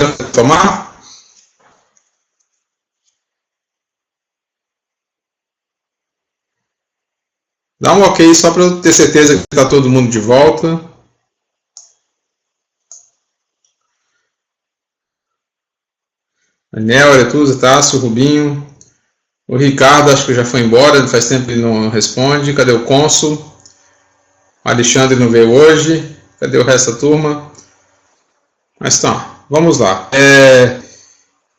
retomar? Dá um ok só para eu ter certeza que está todo mundo de volta. Anel, Aretusa, Tássio, Rubinho. O Ricardo acho que já foi embora, faz tempo que ele não responde. Cadê o Cônsul? O Alexandre não veio hoje. Cadê o resto da turma? Mas tá, vamos lá.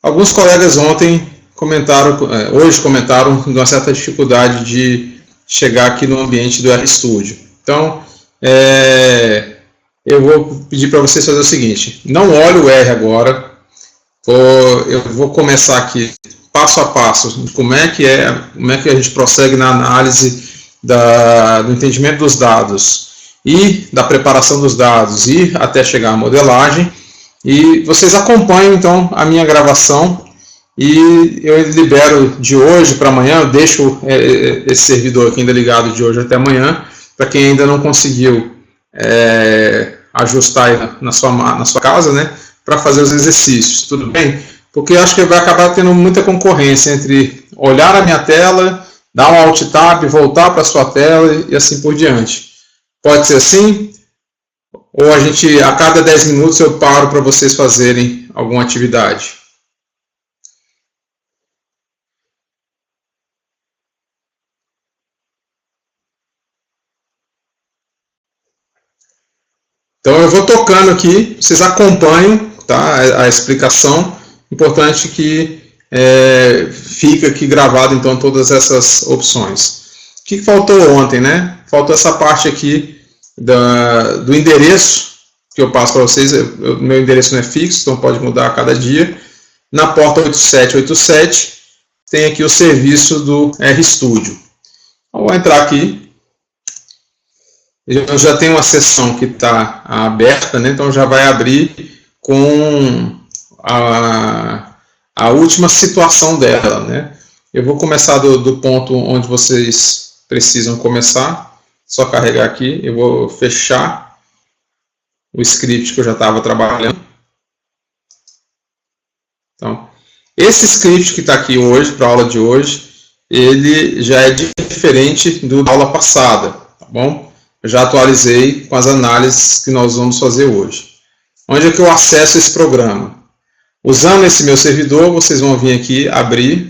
Alguns colegas ontem comentaram, hoje comentaram de uma certa dificuldade de chegar aqui no ambiente do RStudio. Então, eu vou pedir para vocês fazer o seguinte: não olhe o R agora. Eu vou começar aqui passo a passo de como é que a gente prossegue na análise do entendimento dos dados e da preparação dos dados e até chegar à modelagem. E vocês acompanham então a minha gravação e eu libero de hoje para amanhã. Eu deixo esse servidor aqui ainda ligado de hoje até amanhã, para quem ainda não conseguiu ajustar aí na sua casa, né, para fazer os exercícios, tudo bem? Porque eu acho que vai acabar tendo muita concorrência entre olhar a minha tela, dar um Alt Tab, voltar para a sua tela e assim por diante. Pode ser assim? Ou a cada 10 minutos eu paro para vocês fazerem alguma atividade? Então eu vou tocando aqui, vocês acompanham, tá, a explicação. Importante que fica aqui gravado então todas essas opções. O que faltou ontem, né? Faltou essa parte aqui do endereço que eu passo para vocês. Meu endereço não é fixo, então pode mudar a cada dia. Na porta 8787 tem aqui o serviço do RStudio. Então, vou entrar aqui. Eu já tenho uma seção que está aberta, né? Então já vai abrir com a última situação dela, né? Eu vou começar do ponto onde vocês precisam começar. Só carregar aqui. Eu vou fechar o script que eu já estava trabalhando. Então, esse script que está aqui hoje, para a aula de hoje, ele já é diferente da aula passada, tá bom? Eu já atualizei com as análises que nós vamos fazer hoje. Onde é que eu acesso esse programa? Usando esse meu servidor, vocês vão vir aqui, abrir.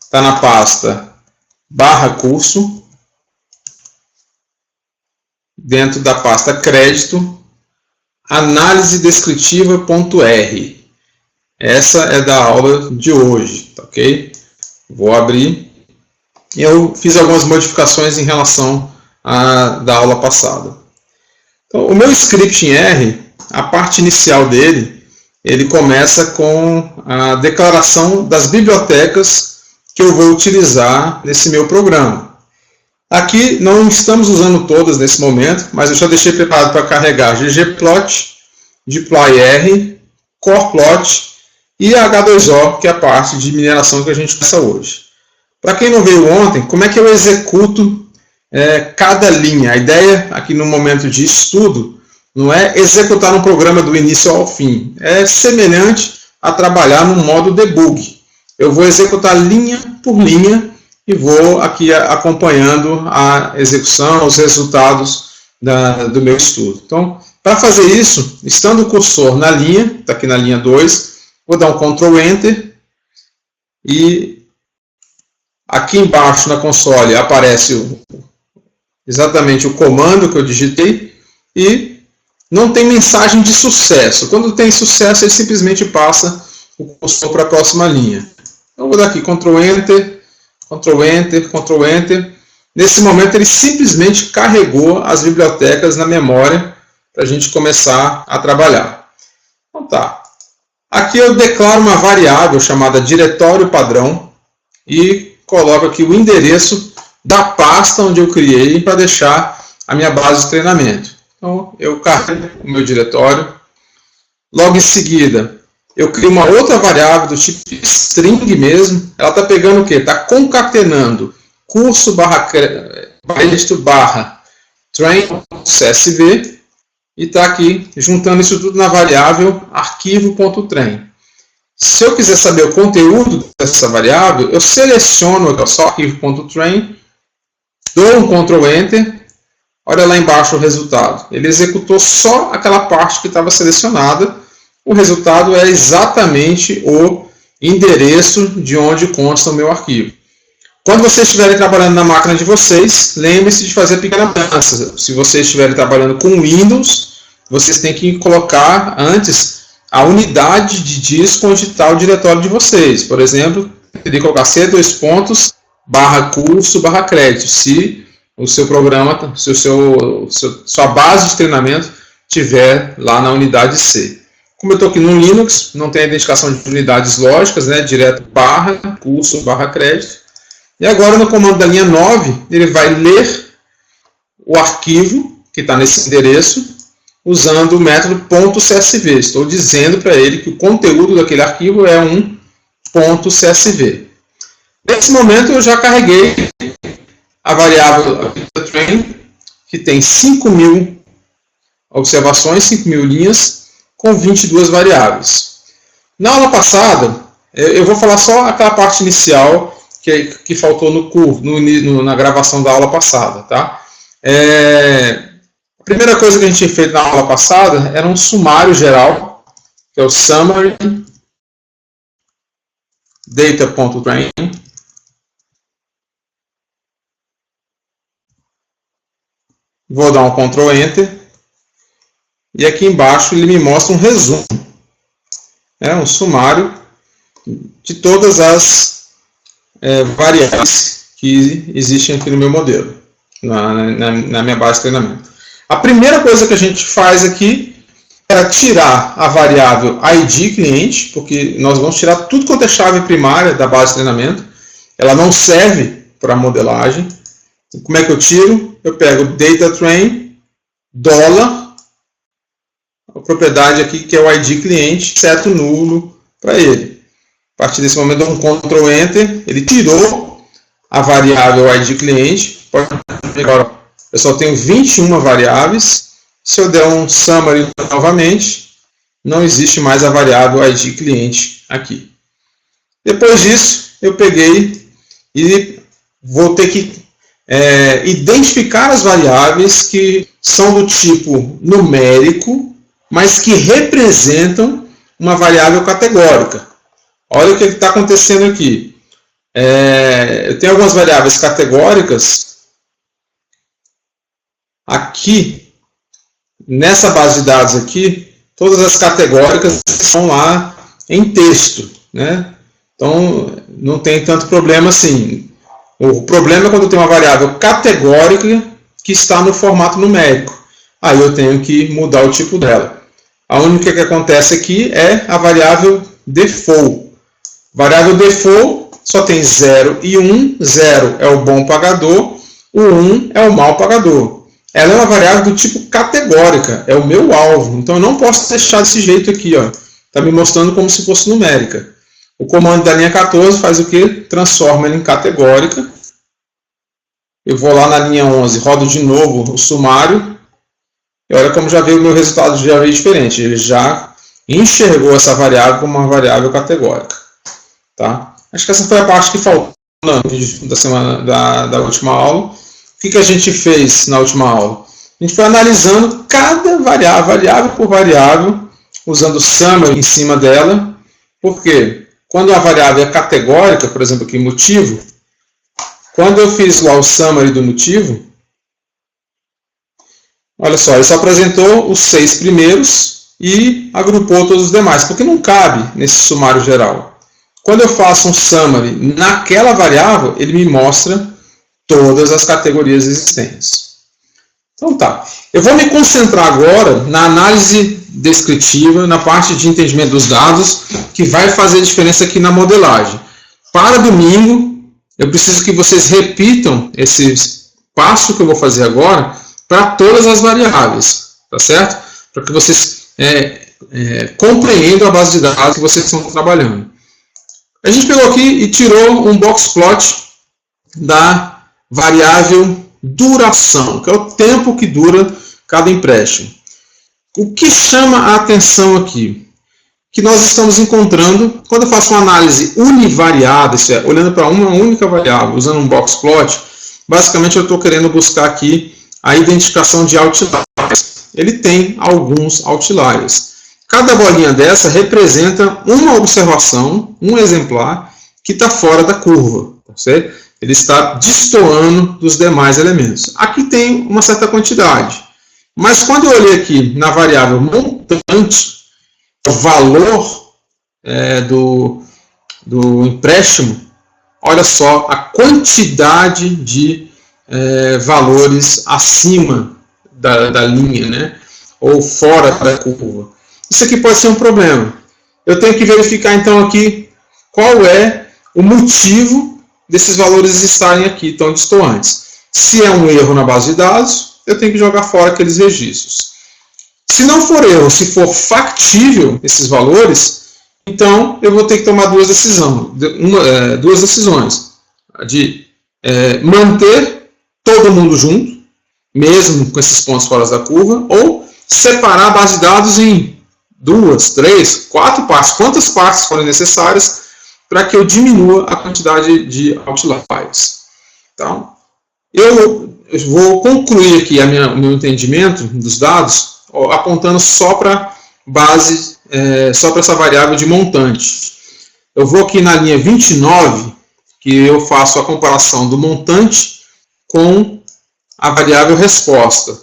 Está na pasta /curso. Dentro da pasta crédito, análise descritiva.r. Essa é da aula de hoje, tá ok? Vou abrir. Eu fiz algumas modificações em relação da aula passada. Então, o meu script em R, a parte inicial dele, ele começa com a declaração das bibliotecas que eu vou utilizar nesse meu programa. Aqui não estamos usando todas nesse momento, mas eu já deixei preparado para carregar ggplot, dplyr, coreplot e H2O, que é a parte de mineração que a gente começa hoje. Para quem não veio ontem, como é que eu executo cada linha? A ideia aqui no momento de estudo não é executar um programa do início ao fim. É semelhante a trabalhar no modo debug. Eu vou executar linha por linha e vou aqui acompanhando a execução, os resultados do meu estudo. Então, para fazer isso, estando o cursor na linha, está aqui na linha 2, vou dar um Ctrl Enter e aqui embaixo na console aparece exatamente o comando que eu digitei e não tem mensagem de sucesso. Quando tem sucesso, ele simplesmente passa o cursor para a próxima linha. Então, vou dar aqui Ctrl Enter, Ctrl Enter, Ctrl Enter. Nesse momento, ele simplesmente carregou as bibliotecas na memória para a gente começar a trabalhar. Então tá. Aqui eu declaro uma variável chamada diretório padrão e coloco aqui o endereço da pasta onde eu criei para deixar a minha base de treinamento. Então, eu carrego o meu diretório. Logo em seguida, eu crio uma outra variável do tipo string mesmo. Ela está pegando o quê? Está concatenando curso /crédito /train.csv e está aqui juntando isso tudo na variável arquivo.trem. Se eu quiser saber o conteúdo dessa variável, eu seleciono só arquivo.trem, dou um Ctrl Enter, olha lá embaixo o resultado. Ele executou só aquela parte que estava selecionada. O resultado é exatamente o endereço de onde consta o meu arquivo. Quando vocês estiverem trabalhando na máquina de vocês, lembre-se de fazer pequenas mudanças. Se vocês estiverem trabalhando com Windows, vocês têm que colocar antes a unidade de disco onde está o diretório de vocês. Por exemplo, teria que colocar C:/curso/crédito, se o seu programa, se sua base de treinamento estiver lá na unidade C. Como eu estou aqui no Linux, não tem a identificação de unidades lógicas, né, direto /curso/crédito. E agora no comando da linha 9, ele vai ler o arquivo que está nesse endereço, usando o método .csv. Estou dizendo para ele que o conteúdo daquele arquivo é um .csv. Nesse momento eu já carreguei a variável train, que tem 5.000 observações, 5.000 linhas, com 22 variáveis. Na aula passada, eu vou falar só aquela parte inicial que faltou na gravação da aula passada. Tá? A primeira coisa que a gente tinha feito na aula passada era um sumário geral, que é o summary data.train. Vou dar um Ctrl Enter. E aqui embaixo ele me mostra um resumo. Um sumário de todas as variáveis que existem aqui no meu modelo, na minha base de treinamento. A primeira coisa que a gente faz aqui é tirar a variável ID cliente, porque nós vamos tirar tudo quanto é chave primária da base de treinamento. Ela não serve para modelagem. Como é que eu tiro? Eu pego data_train, $, a propriedade aqui que é o ID cliente, seto nulo para ele. A partir desse momento eu dou um Ctrl Enter, ele tirou a variável ID cliente. Pode ver agora, eu só tenho 21 variáveis. Se eu der um summary novamente, não existe mais a variável ID cliente aqui. Depois disso, eu peguei e vou ter que identificar as variáveis que são do tipo numérico, mas que representam uma variável categórica. Olha o que está acontecendo aqui. Eu tenho algumas variáveis categóricas aqui, nessa base de dados aqui, todas as categóricas estão lá em texto, né? Então, não tem tanto problema assim. O problema é quando eu tenho uma variável categórica que está no formato numérico. Aí eu tenho que mudar o tipo dela. A única que acontece aqui é a variável default. Variável default só tem 0 e 1. 0 é o bom pagador, o 1 é o mau pagador. Ela é uma variável do tipo categórica, é o meu alvo. Então eu não posso deixar desse jeito aqui. Está me mostrando como se fosse numérica. O comando da linha 14 faz o quê? Transforma ela em categórica. Eu vou lá na linha 11, rodo de novo o sumário. E olha como já veio o meu resultado, já veio diferente. Ele já enxergou essa variável como uma variável categórica. Tá? Acho que essa foi a parte que faltou no vídeo da última aula. O que a gente fez na última aula? A gente foi analisando cada variável por variável, usando o summary em cima dela. Por quê? Quando a variável é categórica, por exemplo, aqui motivo, quando eu fiz lá o summary do motivo, olha só, ele só apresentou os 6 primeiros e agrupou todos os demais, porque não cabe nesse sumário geral. Quando eu faço um summary naquela variável, ele me mostra todas as categorias existentes. Então tá, eu vou me concentrar agora na análise descritiva, na parte de entendimento dos dados, que vai fazer diferença aqui na modelagem. Para domingo, eu preciso que vocês repitam esse passo que eu vou fazer agora para todas as variáveis, tá certo? Para que vocês compreendam a base de dados que vocês estão trabalhando. A gente pegou aqui e tirou um box plot da variável duração, que é o tempo que dura cada empréstimo. O que chama a atenção aqui? Que nós estamos encontrando, quando eu faço uma análise univariada, isso é, olhando para uma única variável, usando um box plot, basicamente eu estou querendo buscar aqui a identificação de outliers. Ele tem alguns outliers. Cada bolinha dessa representa uma observação, um exemplar, que está fora da curva. Certo? Ele está destoando dos demais elementos. Aqui tem uma certa quantidade. Mas quando eu olhei aqui na variável montante, o valor do empréstimo, olha só a quantidade de valores acima da linha, né? Ou fora da curva. Isso aqui pode ser um problema. Eu tenho que verificar então aqui qual é o motivo desses valores estarem aqui tão distantes. Se é um erro na base de dados, eu tenho que jogar fora aqueles registros. Se não for erro, se for factível esses valores, então eu vou ter que tomar duas decisões. De manter todo mundo junto, mesmo com esses pontos fora da curva, ou separar a base de dados em 2, 3, 4 partes. Quantas partes forem necessárias para que eu diminua a quantidade de outliers. Então, eu vou concluir aqui o meu entendimento dos dados, apontando só para base, só para essa variável de montante. Eu vou aqui na linha 29, que eu faço a comparação do montante com a variável resposta.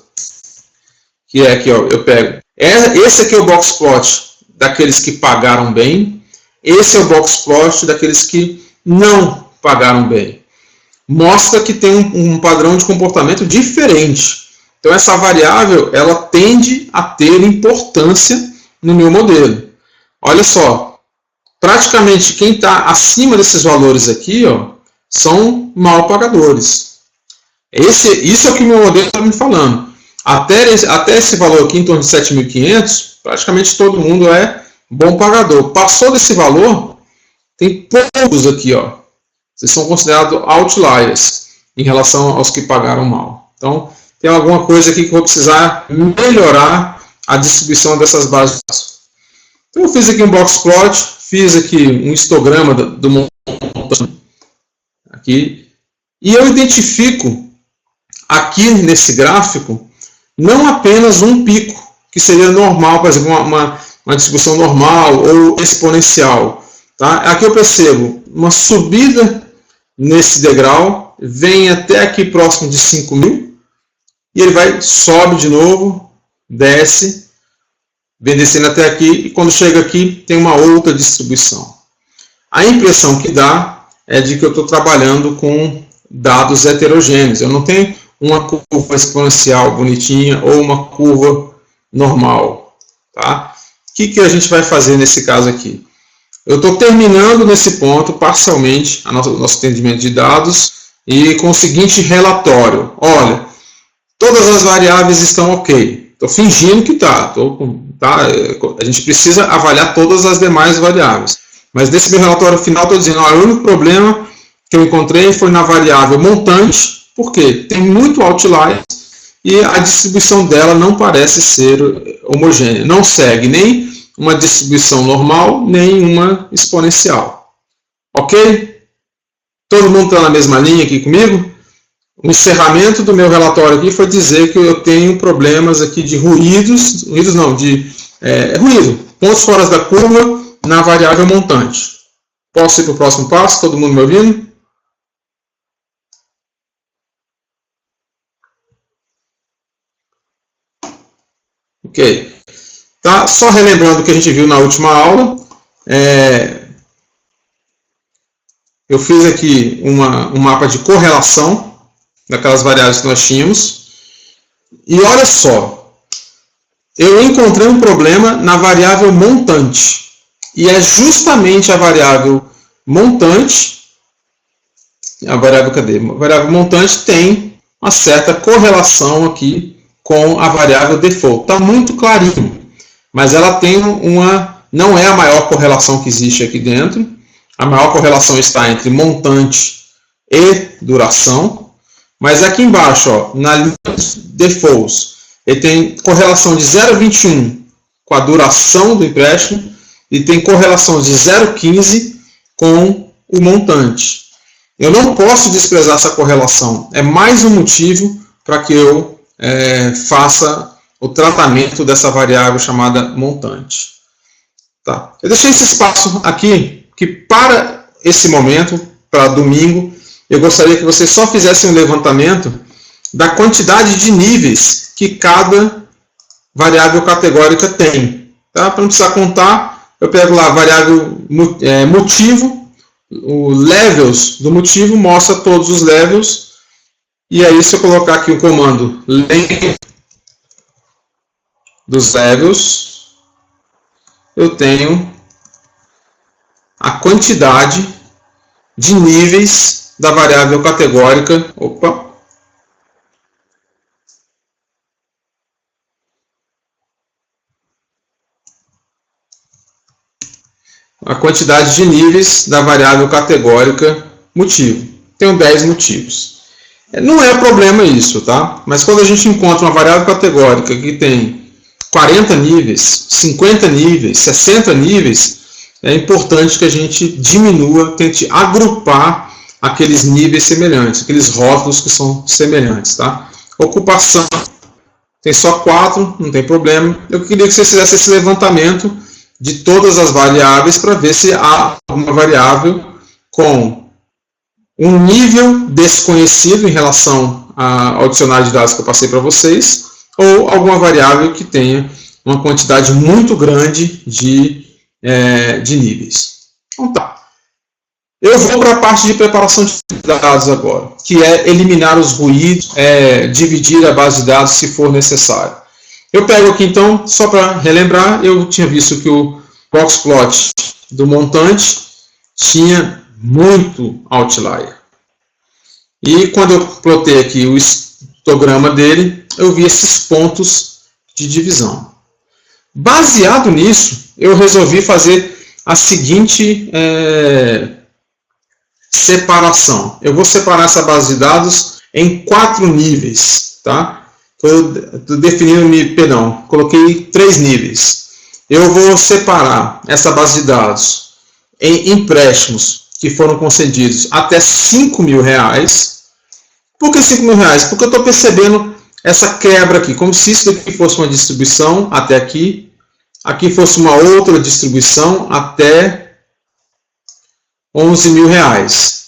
Que é aqui, ó, eu pego. Esse aqui é o box plot daqueles que pagaram bem. Esse é o box plot daqueles que não pagaram bem. Mostra que tem um padrão de comportamento diferente. Então essa variável ela tende a ter importância no meu modelo. Olha só, praticamente quem está acima desses valores aqui, ó, são mal pagadores. Isso é o que o meu modelo está me falando. Até esse valor aqui, em torno de 7.500, praticamente todo mundo é bom pagador. Passou desse valor, tem poucos aqui, ó. Vocês são considerados outliers em relação aos que pagaram mal. Então, tem alguma coisa aqui que eu vou precisar melhorar a distribuição dessas bases. Então, eu fiz aqui um box plot, fiz aqui um histograma do montante aqui, e eu identifico aqui nesse gráfico não apenas um pico, que seria normal, por exemplo, uma distribuição normal ou exponencial. Tá? Aqui eu percebo uma subida nesse degrau, vem até aqui próximo de 5.000, e ele sobe de novo, desce, vem descendo até aqui, e quando chega aqui tem uma outra distribuição. A impressão que dá é de que eu estou trabalhando com dados heterogêneos. Eu não tenho uma curva exponencial bonitinha ou uma curva normal. Tá? O que a gente vai fazer nesse caso aqui? Eu estou terminando nesse ponto, parcialmente, nosso entendimento de dados, e com o seguinte relatório. Olha, todas as variáveis estão ok. Estou fingindo que está. A gente precisa avaliar todas as demais variáveis. Mas nesse meu relatório final, estou dizendo, olha, o único problema que eu encontrei foi na variável montante. Por quê? Tem muito outlier e a distribuição dela não parece ser homogênea. Não segue nem uma distribuição normal, nem uma exponencial. Ok? Todo mundo está na mesma linha aqui comigo? O encerramento do meu relatório aqui foi dizer que eu tenho problemas aqui de ruído, pontos fora da curva na variável montante. Posso ir para o próximo passo? Todo mundo me ouvindo? Ok. Tá? Só relembrando o que a gente viu na última aula, eu fiz aqui um mapa de correlação daquelas variáveis que nós tínhamos. E olha só, eu encontrei um problema na variável montante. E é justamente a variável montante, a variável montante tem uma certa correlação aqui com a variável default. Está muito clarinho. Mas ela tem não é a maior correlação que existe aqui dentro. A maior correlação está entre montante e duração. Mas aqui embaixo, ó, na linha dos defaults, Ele tem correlação de 0,21 com a duração do empréstimo e tem correlação de 0,15 com o montante. Eu não posso desprezar essa correlação. É mais um motivo para que eu faça o tratamento dessa variável chamada montante. Tá. Eu deixei esse espaço aqui, que para esse momento, para domingo, eu gostaria que vocês só fizessem um levantamento da quantidade de níveis que cada variável categórica tem. Tá? Para não precisar contar, eu pego lá a variável motivo, o levels do motivo mostra todos os levels, e aí se eu colocar aqui o comando length dos levels, eu tenho a quantidade de níveis da variável categórica. Opa! A quantidade de níveis da variável categórica motivo. Tenho 10 motivos. Não é problema isso, tá? Mas quando a gente encontra uma variável categórica que tem 40 níveis, 50 níveis, 60 níveis, é importante que a gente diminua, tente agrupar aqueles níveis semelhantes, aqueles rótulos que são semelhantes, tá? Ocupação, tem só 4, não tem problema. Eu queria que vocês fizessem esse levantamento de todas as variáveis para ver se há alguma variável com um nível desconhecido em relação ao dicionário de dados que eu passei para vocês, ou alguma variável que tenha uma quantidade muito grande de níveis. Então tá. Eu vou para a parte de preparação de dados agora, que é eliminar os ruídos, dividir a base de dados se for necessário. Eu pego aqui então, só para relembrar, eu tinha visto que o boxplot do montante tinha muito outlier. E quando eu plotei aqui o histograma dele, eu vi esses pontos de divisão. Baseado nisso, eu resolvi fazer a seguinte separação. Eu vou separar essa base de dados em 4 níveis, tá? Estou definindo, perdão, coloquei 3 níveis. Eu vou separar essa base de dados em empréstimos que foram concedidos até R$5.000. Por que R$5.000? Porque eu estou percebendo essa quebra aqui, como se isso daqui fosse uma distribuição até aqui, aqui fosse uma outra distribuição até R$11.000,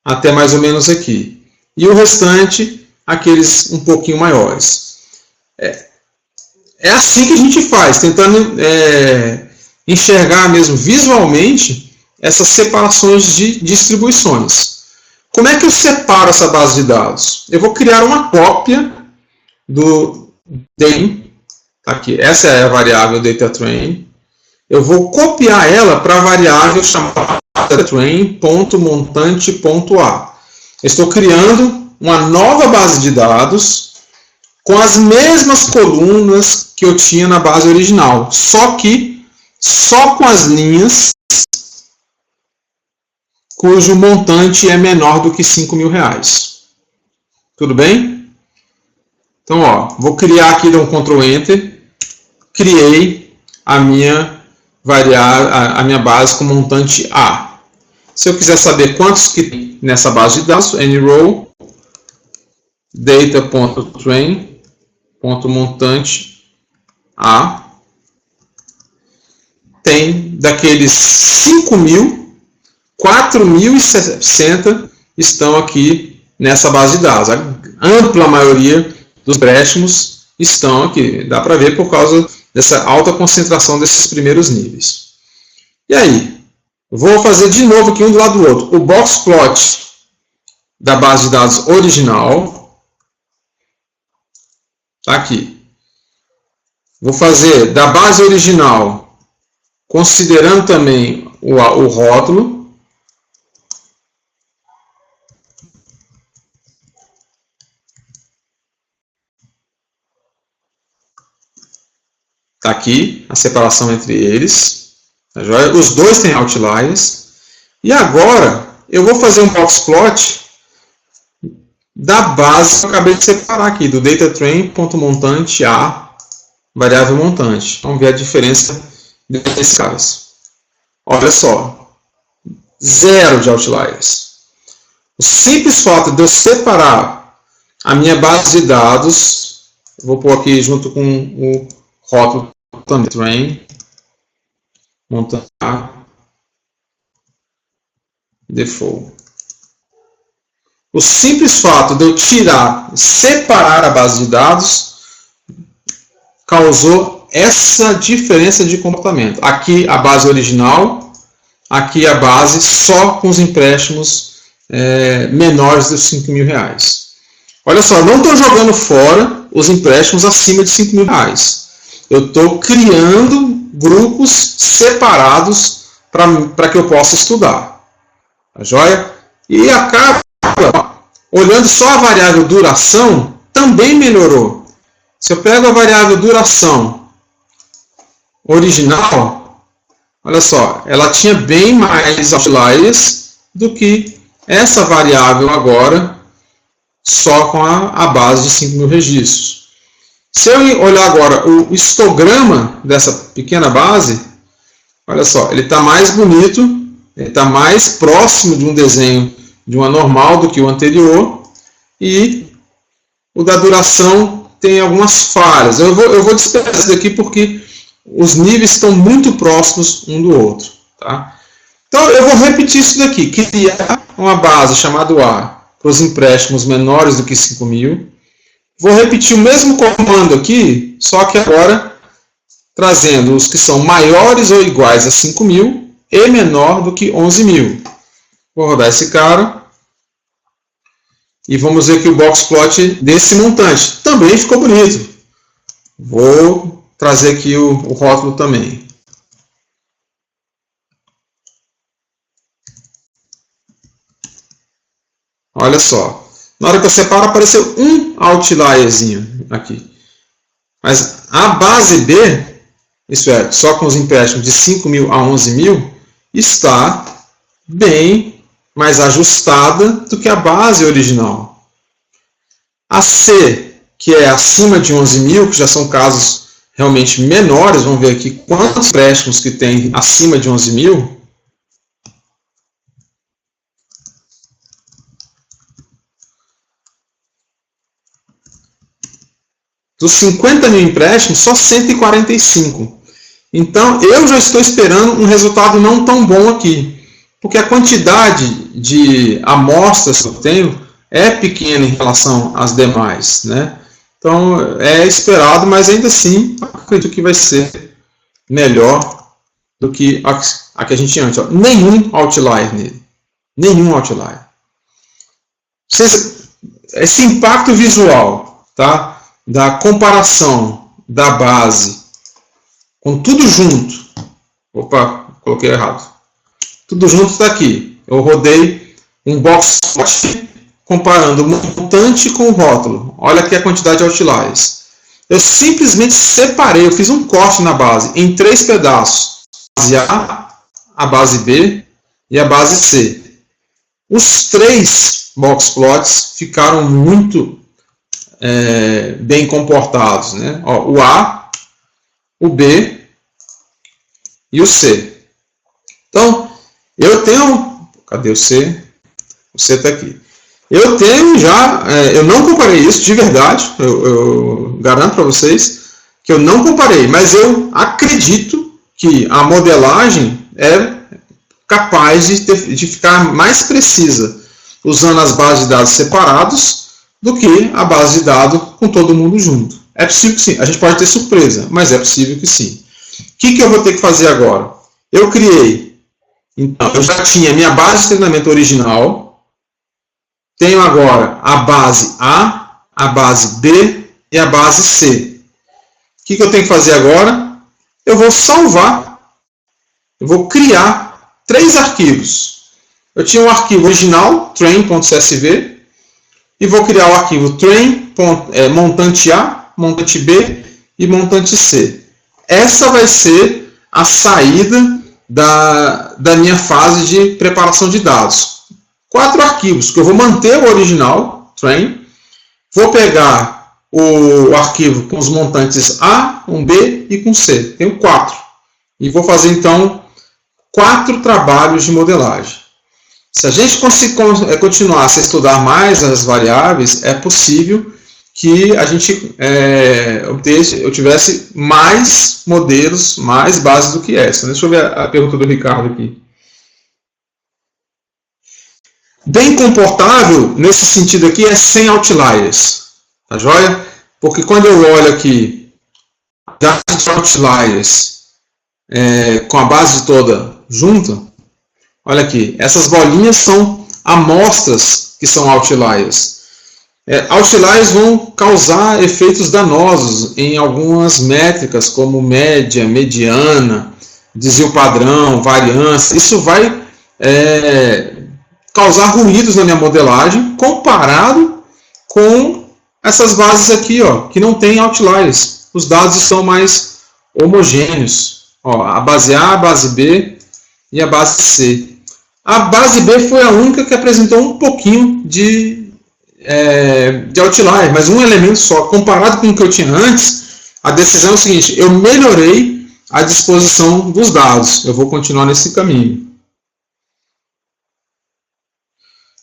até mais ou menos aqui. E o restante, aqueles um pouquinho maiores. É assim que a gente faz, tentando enxergar mesmo visualmente essas separações de distribuições. Como é que eu separo essa base de dados? Eu vou criar uma cópia do DATATrain. Aqui, essa é a variável DataTrain. Eu vou copiar ela para a variável chamada DataTrain.montante.a. Estou criando uma nova base de dados com as mesmas colunas que eu tinha na base original, só que só com as linhas cujo montante é menor do que R$5.000. Tudo bem? Então, ó, vou criar aqui, dar um Ctrl Enter, criei a minha base com montante A. Se eu quiser saber quantos que tem nessa base de dados, nrow data.train.montante A, tem daqueles 5.000, 4.060 estão aqui nessa base de dados. A ampla maioria dos empréstimos estão aqui. Dá para ver por causa dessa alta concentração desses primeiros níveis. E aí? Vou fazer de novo aqui um do lado do outro. O boxplot da base de dados original está aqui. Vou fazer da base original, considerando também o rótulo. Está aqui a separação entre eles. Os dois têm outliers. E agora eu vou fazer um boxplot da base que eu acabei de separar aqui, do dataTrain.montante a variável montante. Vamos ver a diferença desses caras. Olha só, 0 de outliers. O simples fato de eu separar a minha base de dados, vou pôr aqui junto com o rótulo também, train, montante a default. O simples fato de eu separar a base de dados, causou essa diferença de comportamento. Aqui a base original, aqui a base só com os empréstimos menores dos R$5.000. Olha só, não estou jogando fora os empréstimos acima de R$5.000. Eu estou criando grupos separados para que eu possa estudar. Tá joia? E acaba, olhando só a variável duração, também melhorou. Se eu pego a variável duração original, olha só, ela tinha bem mais outliers do que essa variável agora, só com a base de 5.000 registros. Se eu olhar agora o histograma dessa pequena base, olha só, ele está mais bonito, ele está mais próximo de um desenho de uma normal do que o anterior, e o da duração tem algumas falhas. Eu vou desprezar isso daqui porque os níveis estão muito próximos um do outro. Tá? Então eu vou repetir isso daqui, criar uma base chamada A para os empréstimos menores do que 5.000. Vou repetir o mesmo comando aqui, só que agora trazendo os que são maiores ou iguais a 5.000 e menor do que 11.000. Vou rodar esse cara. E vamos ver que o boxplot desse montante também ficou bonito. Vou trazer aqui o rótulo também. Olha só. Na hora que eu separo, apareceu um outlierzinho aqui. Mas a base B, isso é, só com os empréstimos de 5.000 a 11.000, está bem mais ajustada do que a base original. A C, que é acima de 11.000, que já são casos realmente menores, vamos ver aqui quantos empréstimos que tem acima de 11.000. Dos 50.000 empréstimos, só 145. Então, eu já estou esperando um resultado não tão bom aqui. Porque a quantidade de amostras que eu tenho é pequena em relação às demais. Né? Então, é esperado, mas ainda assim, acredito que vai ser melhor do que a que a gente tinha antes. Ó. Nenhum outlier nele. Nenhum outlier. Esse impacto visual, tá? Da comparação da base com tudo junto. Opa, coloquei errado. Tudo junto está aqui. Eu rodei um boxplot comparando o montante com o rótulo. Olha aqui a quantidade de outliers. Eu simplesmente separei, eu fiz um corte na base em 3 pedaços. A base A, a base B e a base C. Os 3 boxplots ficaram muito bem comportados. Né? Ó, o A, o B e o C. Então, eu tenho... Cadê o C? O C está aqui. Eu tenho já... eu não comparei isso de verdade. Eu garanto para vocês que eu não comparei. Mas eu acredito que a modelagem é capaz de ficar mais precisa usando as bases de dados separados do que a base de dados com todo mundo junto. É possível que sim. A gente pode ter surpresa, mas é possível que sim. O que eu vou ter que fazer agora? Eu criei... Então, eu já tinha minha base de treinamento original. Tenho agora a base A, a base B e a base C. O que eu tenho que fazer agora? Eu vou salvar. Eu vou criar 3 arquivos. Eu tinha um arquivo original, train.csv, e vou criar o arquivo train, montante A, montante B e montante C. Essa vai ser a saída da minha fase de preparação de dados. 4 arquivos, que eu vou manter o original, train. Vou pegar o arquivo com os montantes A, com B e com C. Tenho 4. E vou fazer, então, 4 trabalhos de modelagem. Se a gente continuasse a estudar mais as variáveis, é possível que a gente eu tivesse mais modelos, mais bases do que essa. Deixa eu ver a pergunta do Ricardo aqui. Bem comportável, nesse sentido aqui, é sem outliers. Tá joia? Porque quando eu olho aqui a base de outliers com a base toda junta, olha aqui, essas bolinhas são amostras que são outliers. Outliers vão causar efeitos danosos em algumas métricas, como média, mediana, desvio padrão, variância. Isso vai causar ruídos na minha modelagem, comparado com essas bases aqui, ó, que não tem outliers. Os dados estão mais homogêneos. Ó, a base A, a base B e a base C. A base B foi a única que apresentou um pouquinho de outlier, mas um elemento só. Comparado com o que eu tinha antes, a decisão é o seguinte: eu melhorei a disposição dos dados. Eu vou continuar nesse caminho.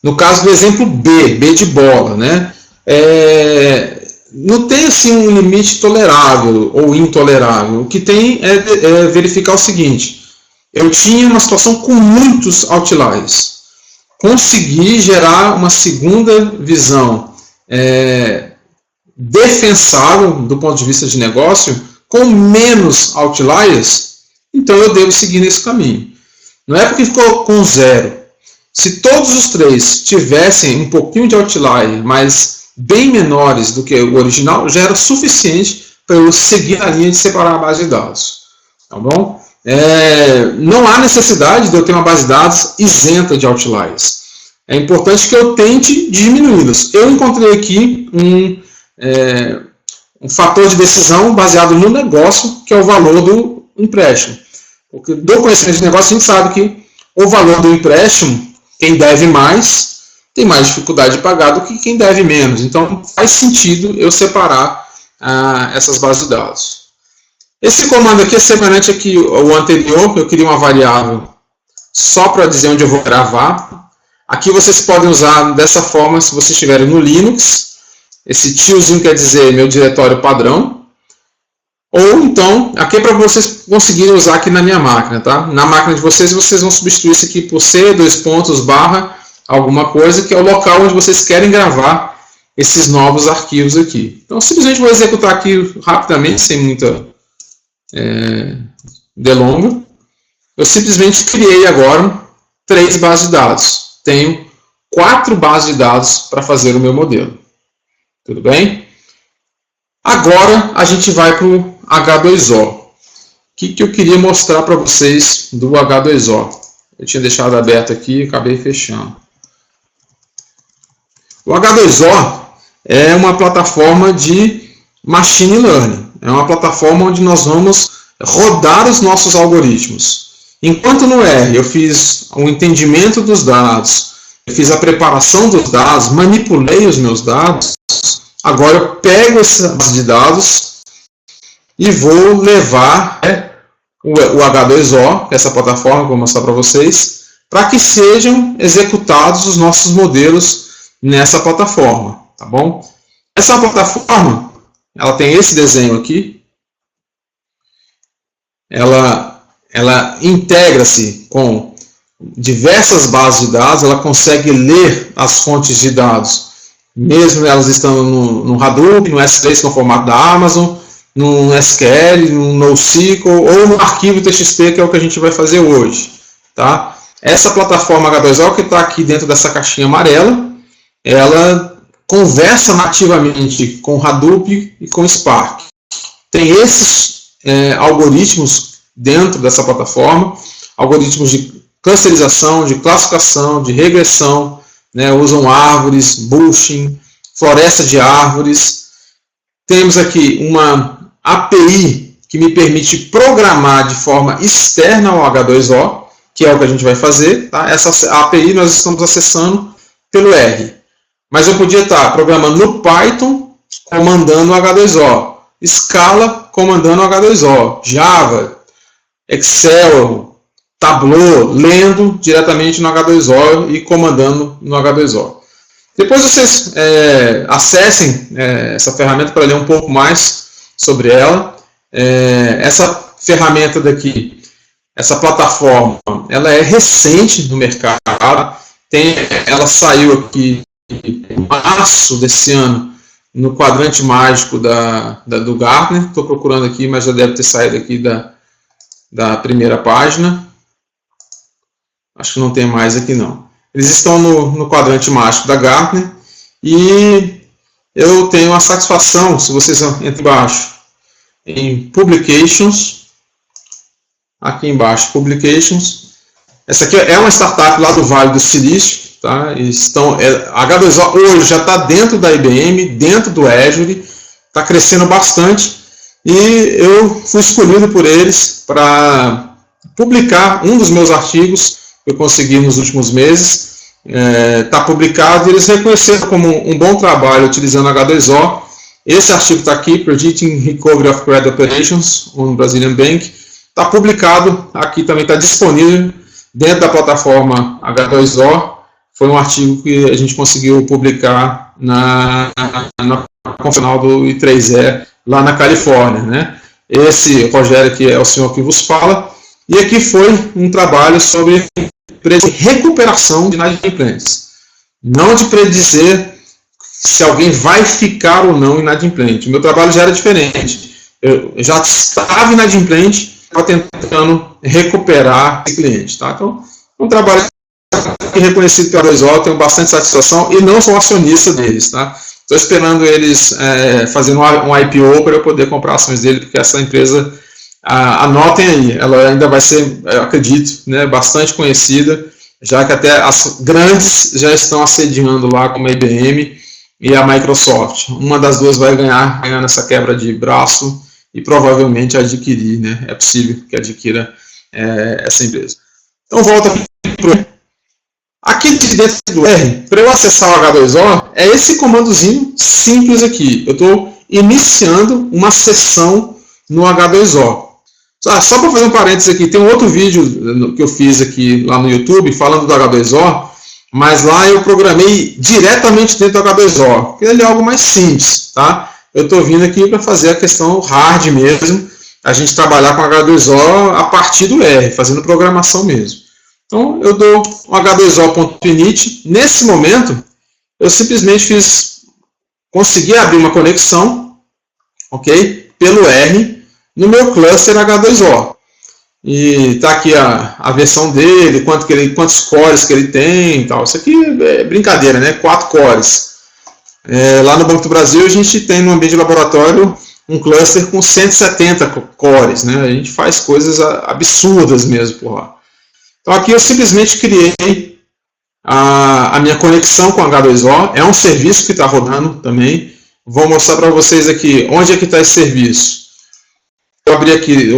No caso do exemplo B de bola, né? Não tem assim um limite tolerável ou intolerável. O que tem é verificar o seguinte: eu tinha uma situação com muitos outliers. Consegui gerar uma segunda visão defensável do ponto de vista de negócio com menos outliers, então eu devo seguir nesse caminho. Não é porque ficou com 0. Se todos os 3 tivessem um pouquinho de outlier, mas bem menores do que o original, já era suficiente para eu seguir a linha de separar a base de dados. Tá bom? Não há necessidade de eu ter uma base de dados isenta de outliers. É importante que eu tente diminuí-los. Eu encontrei aqui um fator de decisão baseado no negócio, que é o valor do empréstimo. Porque do conhecimento de negócio, a gente sabe que o valor do empréstimo, quem deve mais, tem mais dificuldade de pagar do que quem deve menos. Então, faz sentido eu separar essas bases de dados. Esse comando aqui é semelhante ao anterior. Eu queria uma variável só para dizer onde eu vou gravar. Aqui vocês podem usar dessa forma se vocês estiverem no Linux. Esse tiozinho quer dizer meu diretório padrão. Ou então, aqui é para vocês conseguirem usar aqui na minha máquina. Tá? Na máquina de vocês vão substituir isso aqui por C, / alguma coisa, que é o local onde vocês querem gravar esses novos arquivos aqui. Então, simplesmente vou executar aqui rapidamente, sem muita delonga. Eu simplesmente criei agora 3 bases de dados. Tenho 4 bases de dados para fazer o meu modelo. Tudo bem? Agora a gente vai para o H2O. O que eu queria mostrar para vocês do H2O? Eu tinha deixado aberto aqui e acabei fechando. O H2O é uma plataforma de machine learning. É uma plataforma onde nós vamos rodar os nossos algoritmos. Enquanto no R eu fiz o entendimento dos dados, eu fiz a preparação dos dados, manipulei os meus dados, agora eu pego essa base de dados e vou levar o H2O, essa plataforma que eu vou mostrar para vocês, para que sejam executados os nossos modelos nessa plataforma. Tá bom? Essa plataforma, ela tem esse desenho aqui. Ela integra-se com diversas bases de dados, ela consegue ler as fontes de dados, mesmo elas estando no Hadoop, no S3, que é o formato da Amazon, no SQL, no NoSQL ou no arquivo TXT, que é o que a gente vai fazer hoje. Tá? Essa plataforma H2O, que está aqui dentro dessa caixinha amarela, ela conversa nativamente com Hadoop e com Spark. Tem esses algoritmos dentro dessa plataforma, algoritmos de clusterização, de classificação, de regressão, né, usam árvores, bushing, floresta de árvores. Temos aqui uma API que me permite programar de forma externa ao H2O, que é o que a gente vai fazer. Tá? Essa API nós estamos acessando pelo R. Mas eu podia estar programando no Python, comandando o H2O. Scala, comandando o H2O. Java, Excel, Tableau, lendo diretamente no H2O e comandando no H2O. Depois vocês acessem essa ferramenta para ler um pouco mais sobre ela. Essa ferramenta daqui, essa plataforma, ela é recente no mercado. Ela saiu aqui em março desse ano no quadrante mágico do Gartner. Estou procurando aqui, mas já deve ter saído aqui da primeira página. Acho que não tem mais aqui não. Eles estão no quadrante mágico da Gartner e eu tenho a satisfação, se vocês entram embaixo em Publications, aqui embaixo Publications, essa aqui é uma startup lá do Vale do Silício. Tá? A H2O hoje já está dentro da IBM, dentro do Azure, está crescendo bastante e eu fui escolhido por eles para publicar um dos meus artigos que eu consegui nos últimos meses. Está publicado e eles reconheceram como um bom trabalho utilizando H2O. Esse artigo está aqui, Predicting Recovery of Credit Operations on Brazilian Bank. Está publicado, aqui também está disponível dentro da plataforma H2O. Foi um artigo que a gente conseguiu publicar na conferência do I3E, lá na Califórnia. Né? Esse Rogério aqui é o senhor que vos fala. E aqui foi um trabalho sobre recuperação de inadimplentes. Não de predizer se alguém vai ficar ou não inadimplente. O meu trabalho já era diferente. Eu já estava inadimplente, estava tentando recuperar esse cliente. Tá? Então, um trabalho reconhecido pela H2O, tenho bastante satisfação e não sou acionista deles. Tá? Estou esperando eles fazendo um IPO para eu poder comprar ações dele, porque essa empresa, anotem aí, ela ainda vai ser, eu acredito, né, bastante conhecida, já que até as grandes já estão assediando lá, como a IBM e a Microsoft. Uma das duas vai ganhar nessa quebra de braço e provavelmente adquirir, né? É possível que adquira essa empresa. Então volta aqui para aqui dentro do R, para eu acessar o H2O, é esse comandozinho simples aqui. Eu estou iniciando uma sessão no H2O. Só para fazer um parênteses aqui, tem um outro vídeo que eu fiz aqui lá no YouTube, falando do H2O, mas lá eu programei diretamente dentro do H2O, porque ele é algo mais simples. Tá? Eu estou vindo aqui para fazer a questão hard mesmo, a gente trabalhar com H2O a partir do R, fazendo programação mesmo. Então, eu dou um H2O.init. Nesse momento, eu simplesmente consegui abrir uma conexão, ok, pelo R, no meu cluster H2O. E está aqui a versão dele, quantos cores que ele tem e tal. Isso aqui é brincadeira, né? 4 cores. Lá no Banco do Brasil, a gente tem no ambiente de laboratório um cluster com 170 cores. Né? A gente faz coisas absurdas mesmo por lá. Então aqui eu simplesmente criei a minha conexão com H2O, é um serviço que está rodando também. Vou mostrar para vocês aqui onde é que está esse serviço. Eu abri aqui,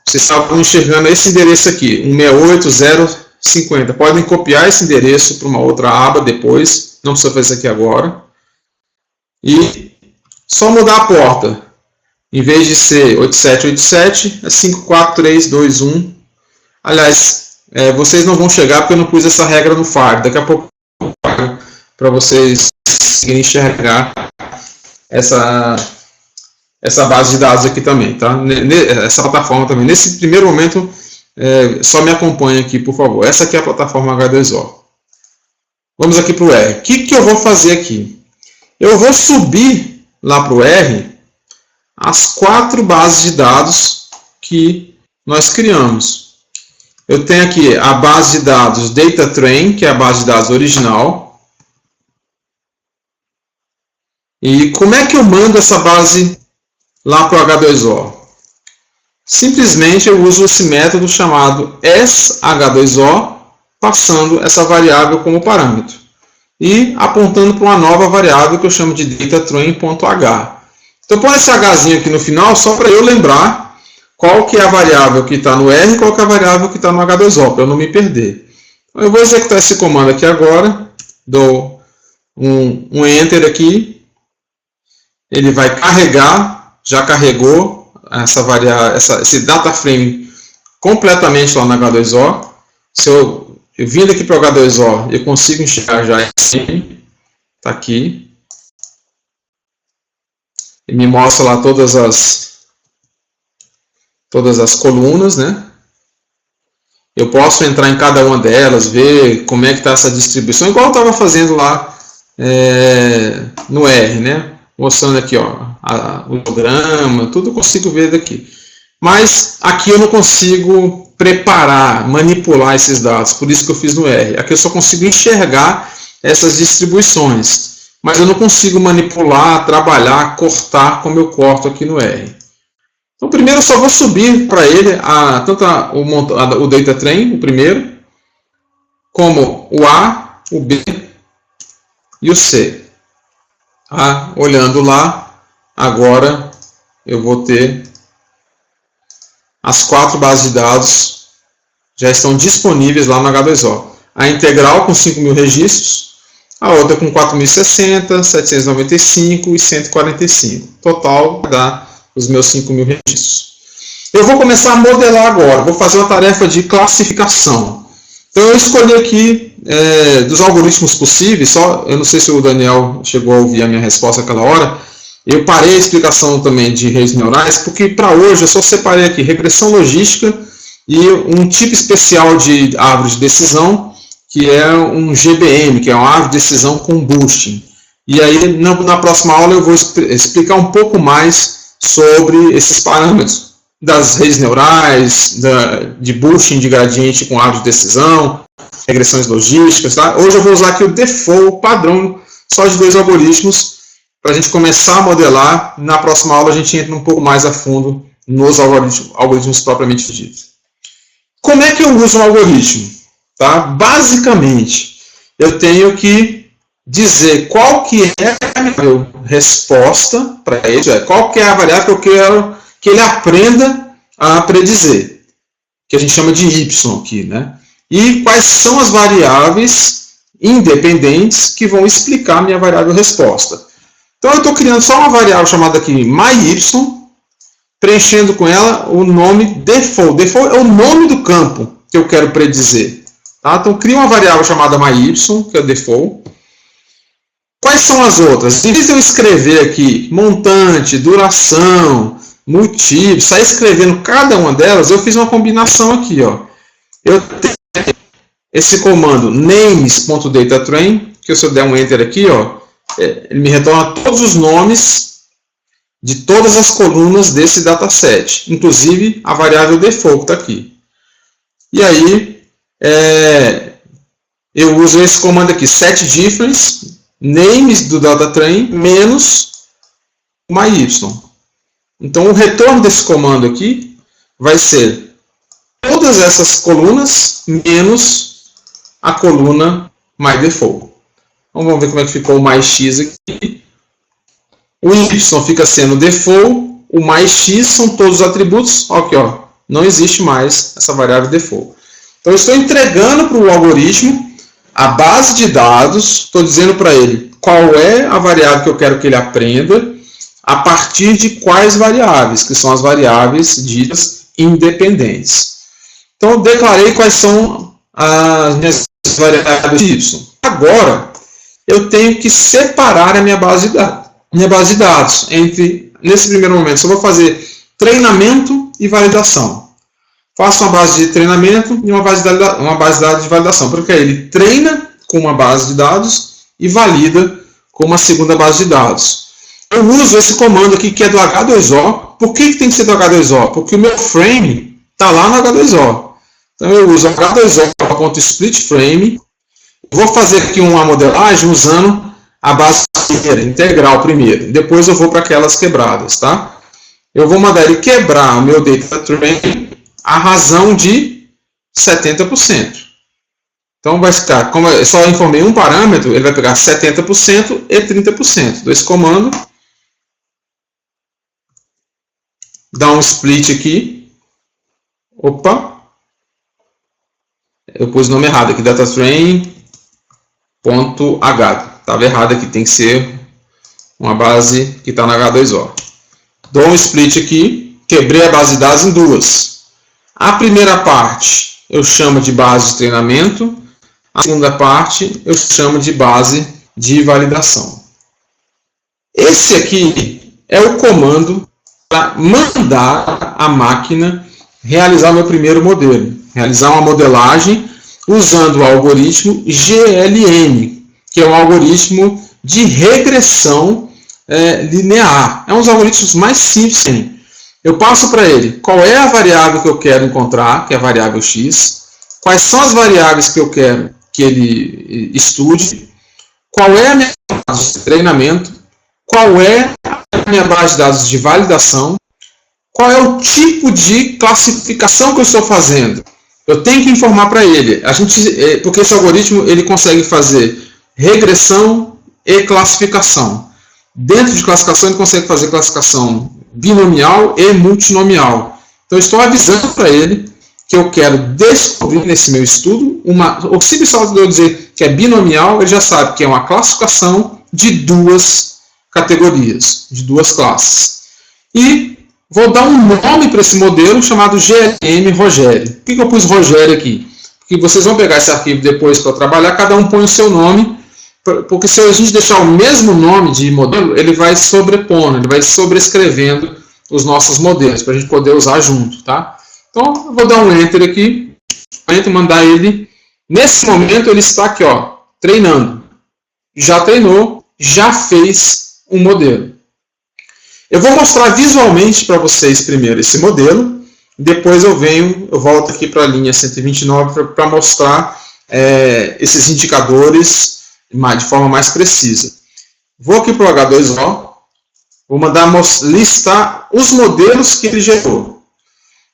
vocês estavam enxergando esse endereço aqui, 168.0.50. Podem copiar esse endereço para uma outra aba depois, não precisa fazer isso aqui agora. E só mudar a porta. Em vez de ser 8787, é 54321. Aliás, vocês não vão chegar porque eu não pus essa regra no FAR. Daqui a pouco para vocês conseguirem enxergar essa base de dados aqui também, tá? Essa plataforma também. Nesse primeiro momento, só me acompanhe aqui, por favor. Essa aqui é a plataforma H2O. Vamos aqui para o R. O que eu vou fazer aqui? Eu vou subir lá para o R as 4 bases de dados que nós criamos. Eu tenho aqui a base de dados DataTrain, que é a base de dados original. E como é que eu mando essa base lá para o H2O? Simplesmente eu uso esse método chamado sH2O, passando essa variável como parâmetro. E apontando para uma nova variável que eu chamo de DataTrain.h. Então põe esse Hzinho aqui no final, só para eu lembrar qual que é a variável que está no R e qual que é a variável que está no H2O, para eu não me perder. Então, eu vou executar esse comando aqui agora, dou um Enter aqui, ele vai carregar, já carregou esse data frame completamente lá no H2O. Se eu vindo aqui para o H2O, eu consigo enxergar já esse, está aqui. Ele me mostra lá todas as colunas, né? Eu posso entrar em cada uma delas, ver como é que está essa distribuição, igual eu estava fazendo lá no R, né? Mostrando aqui, ó, o diagrama, tudo eu consigo ver daqui. Mas aqui eu não consigo preparar, manipular esses dados, por isso que eu fiz no R. Aqui eu só consigo enxergar essas distribuições, mas eu não consigo manipular, trabalhar, cortar como eu corto aqui no R. Então, primeiro eu só vou subir para ele tanto o data train, o primeiro, como o A, o B e o C. Olhando lá, agora eu vou ter as 4 bases de dados já estão disponíveis lá no H2O. A integral com 5.000 registros, a outra com 4.060, 795 e 145. Total dá os meus 5.000 registros. Eu vou começar a modelar agora, vou fazer uma tarefa de classificação. Então eu escolhi aqui dos algoritmos possíveis, eu não sei se o Daniel chegou a ouvir a minha resposta naquela hora, eu parei a explicação também de redes neurais, porque para hoje eu só separei aqui regressão logística e um tipo especial de árvore de decisão, que é um GBM, que é uma árvore de decisão com boosting. E aí na próxima aula eu vou explicar um pouco mais sobre esses parâmetros das redes neurais, de boosting de gradiente com árvore de decisão, regressões logísticas. Tá? Hoje eu vou usar aqui o default, o padrão, só de 2 algoritmos, para a gente começar a modelar. Na próxima aula a gente entra um pouco mais a fundo nos algoritmos propriamente ditos. Como é que eu uso um algoritmo? Tá? Basicamente, eu tenho que dizer qual que é a minha resposta para ele, qual que é a variável que eu quero que ele aprenda a predizer, que a gente chama de Y aqui, né? E quais são as variáveis independentes que vão explicar a minha variável resposta. Então eu estou criando só uma variável chamada aqui my_y, preenchendo com ela o nome default. Default é o nome do campo que eu quero predizer. Tá? Então crio uma variável chamada my_y, que é o default. Quais são as outras? Em vez de eu escrever aqui montante, duração, motivo, sair escrevendo cada uma delas, eu fiz uma combinação aqui. Ó. Eu tenho esse comando names.datatrain, que se eu der um enter aqui, ó, ele me retorna todos os nomes de todas as colunas desse dataset, inclusive a variável default que está aqui. E aí, eu uso esse comando aqui, setDifference, names do datatrain menos my_y. Então, o retorno desse comando aqui vai ser todas essas colunas menos a coluna myDefault. Então, vamos ver como é que ficou o myx aqui. O y fica sendo default, o myx são todos os atributos. Aqui, ó, não existe mais essa variável default. Então, eu estou entregando para o algoritmo a base de dados, estou dizendo para ele qual é a variável que eu quero que ele aprenda, a partir de quais variáveis, que são as variáveis ditas independentes. Então, eu declarei quais são as minhas variáveis de y. Agora, eu tenho que separar a minha base de dados. Nesse primeiro momento, só vou fazer treinamento e validação. Faço uma base de treinamento e uma base de dados de validação, porque ele treina com uma base de dados e valida com uma segunda base de dados. Eu uso esse comando aqui que é do H2O. Por que tem que ser do H2O? Porque o meu frame está lá no H2O. Então eu uso H2O.splitFrame. Vou fazer aqui uma modelagem usando a base integral primeiro. Depois eu vou para aquelas quebradas. Tá? Eu vou mandar ele quebrar o meu datatrain a razão de 70%. Então vai ficar, como eu só informei um parâmetro, ele vai pegar 70% e 30%. Desse comando, dá um split aqui. Opa! Eu pus o nome errado aqui, datatrain.h. Estava errado aqui, tem que ser uma base que está na H2O. Dou um split aqui, quebrei a base de dados em duas. A primeira parte eu chamo de base de treinamento, a segunda parte eu chamo de base de validação. Esse aqui é o comando para mandar a máquina realizar meu primeiro modelo, realizar uma modelagem usando o algoritmo GLM, que é um algoritmo de regressão linear. É um dos algoritmos mais simples. Eu passo para ele qual é a variável que eu quero encontrar, que é a variável x, quais são as variáveis que eu quero que ele estude, qual é a minha base de treinamento, qual é a minha base de dados de validação, qual é o tipo de classificação que eu estou fazendo. Eu tenho que informar para ele, porque esse algoritmo ele consegue fazer regressão e classificação. Dentro de classificação, ele consegue fazer classificação binomial e multinomial. Então, eu estou avisando para ele que eu quero descobrir nesse meu estudo, o simples fato de eu dizer que é binomial, ele já sabe que é uma classificação de duas categorias, de duas classes. E vou dar um nome para esse modelo chamado GLM Rogério. Por que eu pus Rogério aqui? Porque vocês vão pegar esse arquivo depois para trabalhar, cada um põe o seu nome, porque se a gente deixar o mesmo nome de modelo, ele vai sobrepondo, ele vai sobrescrevendo os nossos modelos, para a gente poder usar junto, tá? Então, eu vou dar um Enter aqui, mandar ele. Nesse momento, ele está aqui, ó, treinando. Já treinou, já fez um modelo. Eu vou mostrar visualmente para vocês primeiro esse modelo, depois eu volto aqui para a linha 129 para mostrar esses indicadores de forma mais precisa. Vou aqui para o H2O, vou mandar listar os modelos que ele gerou.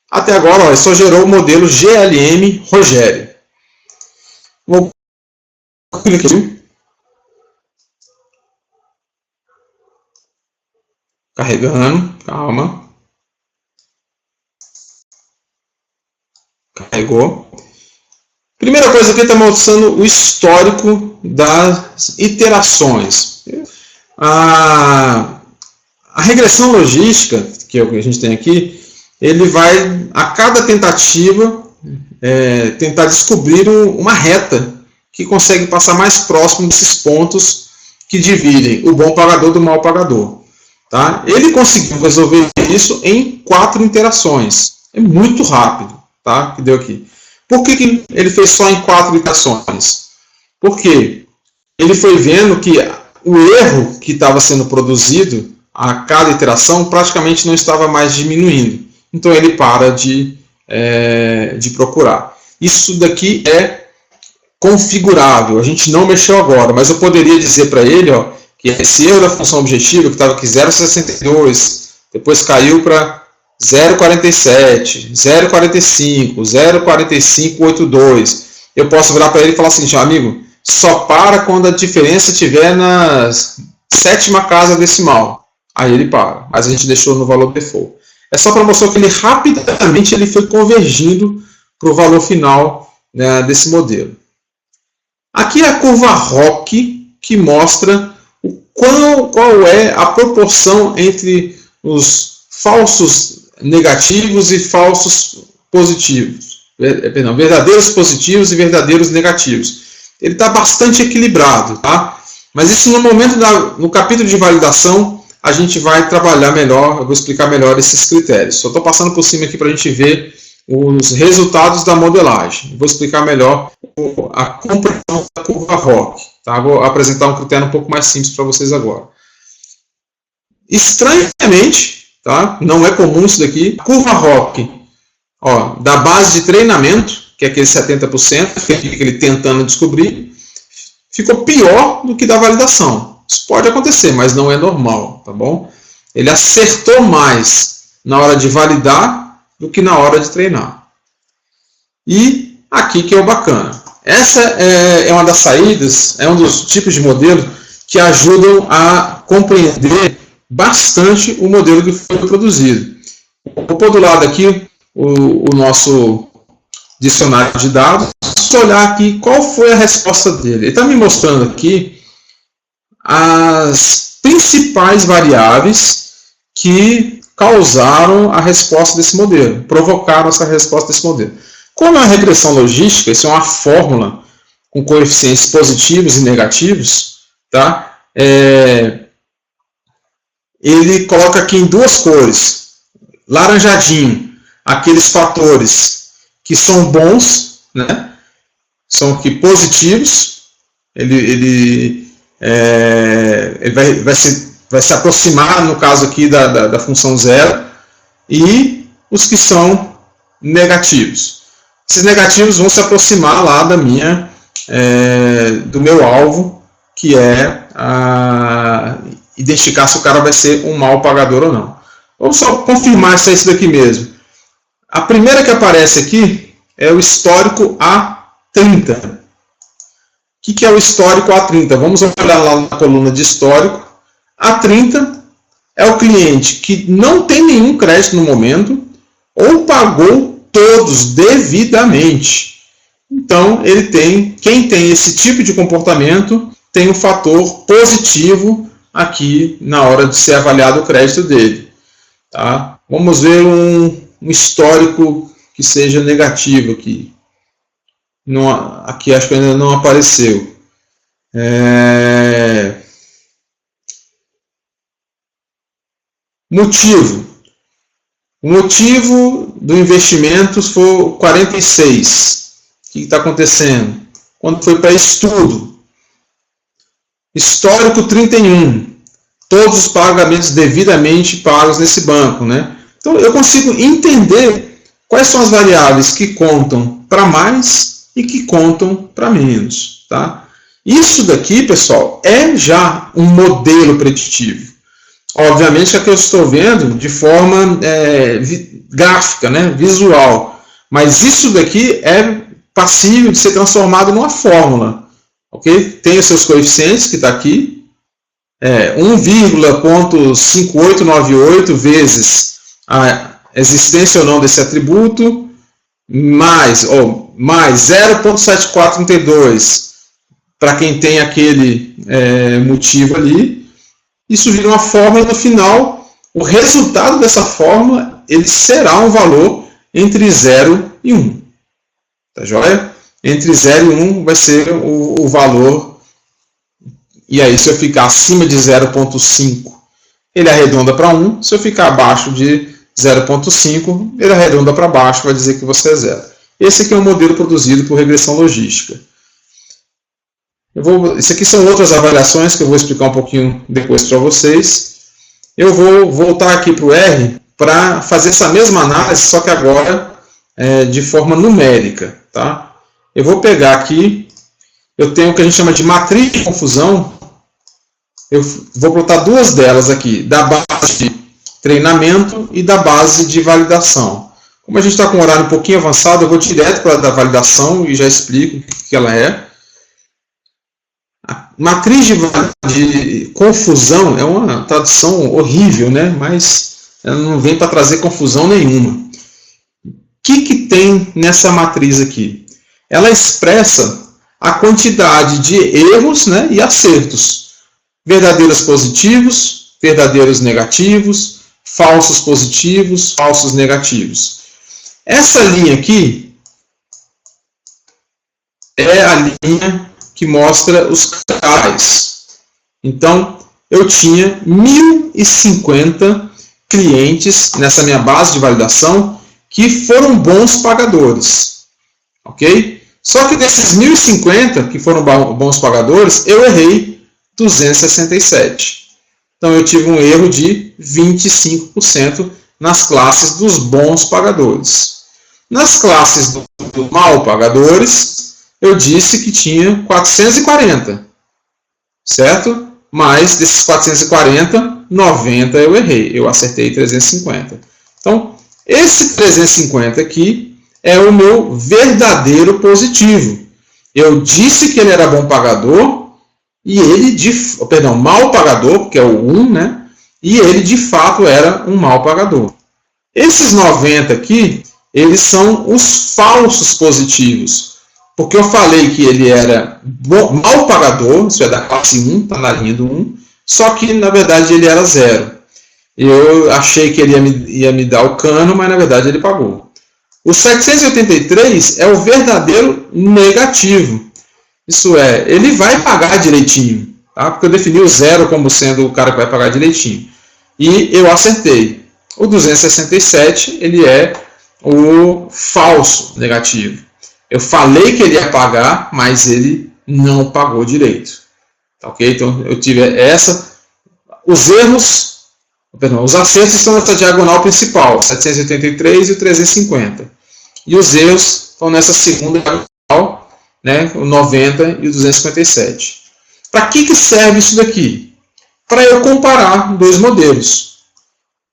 Até agora, ó, ele só gerou o modelo GLM Rogério. Vou clicar aqui. Carregando, calma. Carregou. Primeira coisa aqui, está mostrando o histórico das iterações. A regressão logística, que é o que a gente tem aqui, ele vai, a cada tentativa, tentar descobrir uma reta que consegue passar mais próximo desses pontos que dividem o bom pagador do mau pagador. Tá? Ele conseguiu resolver isso em 4 interações. É muito rápido, tá? Que deu aqui. Por que ele fez só em 4 iterações? Porque ele foi vendo que o erro que estava sendo produzido a cada iteração praticamente não estava mais diminuindo. Então ele para de procurar. Isso daqui é configurável. A gente não mexeu agora, mas eu poderia dizer para ele, ó, que esse erro da função objetiva, que estava aqui 0,62, depois caiu para 0,47, 0,45, 0,4582. Eu posso virar para ele e falar assim, amigo, só para quando a diferença estiver na 7ª casa decimal. Aí ele para, mas a gente deixou no valor default. É só para mostrar que ele rapidamente ele foi convergindo para o valor final, né, desse modelo. Aqui é a curva ROC, que mostra qual é a proporção entre os falsos negativos e falsos positivos. Perdão, verdadeiros positivos e verdadeiros negativos. Ele está bastante equilibrado, tá? Mas isso no momento, no capítulo de validação, a gente vai trabalhar melhor, eu vou explicar melhor esses critérios. Só estou passando por cima aqui para a gente ver os resultados da modelagem. Vou explicar melhor a compreensão da curva ROC. Tá? Vou apresentar um critério um pouco mais simples para vocês agora. Estranhamente, tá? Não é comum isso daqui, a curva ROC, ó, da base de treinamento, que é aquele 70%, que é ele tentando descobrir, ficou pior do que da validação. Isso pode acontecer, mas não é normal, tá bom? Ele acertou mais na hora de validar do que na hora de treinar. E aqui que é o bacana. Essa é uma das saídas, é um dos tipos de modelo que ajudam a compreender bastante o modelo que foi produzido. Vou pôr do lado aqui o nosso dicionário de dados. Vamos olhar aqui qual foi a resposta dele. Ele está me mostrando aqui as principais variáveis que causaram a resposta desse modelo, provocaram essa resposta desse modelo. Como é uma regressão logística, isso é uma fórmula com coeficientes positivos e negativos, tá? Ele coloca aqui em duas cores, laranjadinho, aqueles fatores que são bons, né? São aqui positivos, ele vai se aproximar, no caso aqui, da função zero, e os que são negativos. Esses negativos vão se aproximar lá do meu alvo, que é identificar se o cara vai ser um mal pagador ou não. Vamos só confirmar se é isso daqui mesmo. A primeira que aparece aqui é o histórico A30. O que é o histórico A30? Vamos olhar lá na coluna de histórico. A30 é o cliente que não tem nenhum crédito no momento ou pagou todos devidamente. Então, quem tem esse tipo de comportamento tem um fator positivo aqui na hora de ser avaliado o crédito dele. Tá? Vamos ver um histórico que seja negativo aqui. Aqui acho que ainda não apareceu. Motivo. O motivo do investimento foi 46. O que está acontecendo? Quando foi para estudo. Histórico 31. Todos os pagamentos devidamente pagos nesse banco, né? Então eu consigo entender quais são as variáveis que contam para mais e que contam para menos, tá? Isso daqui, pessoal, é já um modelo preditivo. Obviamente que aqui eu estou vendo de forma gráfica, né, visual, mas isso daqui é passível de ser transformado numa fórmula, ok? Tem os seus coeficientes, que está aqui, 1,5898 vezes a existência ou não desse atributo, mais 0,7432 para quem tem aquele motivo ali. Isso vira uma fórmula e no final, o resultado dessa fórmula ele será um valor entre 0 e 1. Tá joia? Entre 0 e 1 vai ser o valor. E aí, se eu ficar acima de 0,5, ele arredonda para 1. Se eu ficar abaixo de 0,5, ele arredonda para baixo, vai dizer que você é 0. Esse aqui é um modelo produzido por regressão logística. Isso aqui são outras avaliações que eu vou explicar um pouquinho depois para vocês. Eu vou voltar aqui para o R para fazer essa mesma análise, só que agora de forma numérica. Tá? Eu vou pegar aqui, eu tenho o que a gente chama de matriz de confusão. Eu vou botar duas delas aqui, da base de treinamento e da base de validação. Como a gente está com um horário um pouquinho avançado, eu vou direto para a da validação e já explico o que ela é. A matriz de confusão é uma tradução horrível, né? Mas ela não vem para trazer confusão nenhuma. O que tem nessa matriz aqui? Ela expressa a quantidade de erros, né, e acertos. Verdadeiros positivos, verdadeiros negativos, falsos positivos, falsos negativos. Essa linha aqui é a linha que mostra os canais. Então, eu tinha 1.050 clientes nessa minha base de validação que foram bons pagadores. Ok? Só que desses 1.050 que foram bons pagadores, eu errei 267. Então, eu tive um erro de 25% nas classes dos bons pagadores. Nas classes dos mal pagadores, eu disse que tinha 440, certo? Mas desses 440, 90 eu errei, eu acertei 350. Então, esse 350 aqui é o meu verdadeiro positivo. Eu disse que ele era bom pagador, e ele, mal pagador, que é o 1, né? E ele de fato era um mal pagador. Esses 90 aqui, eles são os falsos positivos. porque eu falei que ele era mal pagador, isso é da classe 1, está na linha do 1, só que na verdade ele era 0. Eu achei que ele ia me dar o cano, mas na verdade ele pagou. O 783 é o verdadeiro negativo. Isso é, ele vai pagar direitinho, tá? Porque eu defini o 0 como sendo o cara que vai pagar direitinho. E eu acertei. O 267, ele é o falso negativo. Eu falei que ele ia pagar, mas ele não pagou direito. Tá, ok? Então eu tive essa. Os acertos estão nessa diagonal principal, 783 e o 350. E os erros estão nessa segunda diagonal, né, o 90 e o 257. Para que serve isso daqui? Para eu comparar dois modelos.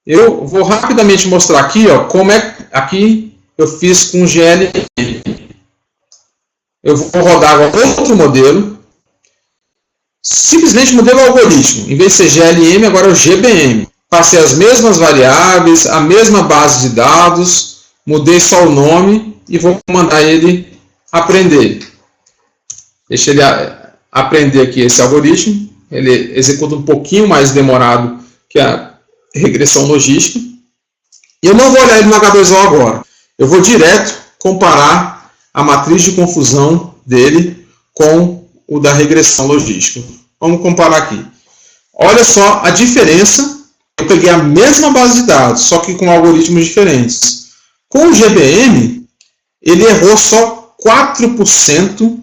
Eu vou rapidamente mostrar aqui, ó, como é aqui eu fiz com o GLM. Eu vou rodar agora outro modelo. Simplesmente mudei o algoritmo. Em vez de ser GLM, agora é o GBM. Passei as mesmas variáveis, a mesma base de dados, mudei só o nome e vou mandar ele aprender. Deixa ele aprender aqui esse algoritmo. Ele executa um pouquinho mais demorado que a regressão logística. E eu não vou olhar ele no H2O agora. Eu vou direto comparar a matriz de confusão dele com o da regressão logística. Vamos comparar aqui. Olha só a diferença. Eu peguei a mesma base de dados, só que com algoritmos diferentes. Com o GBM, ele errou só 4%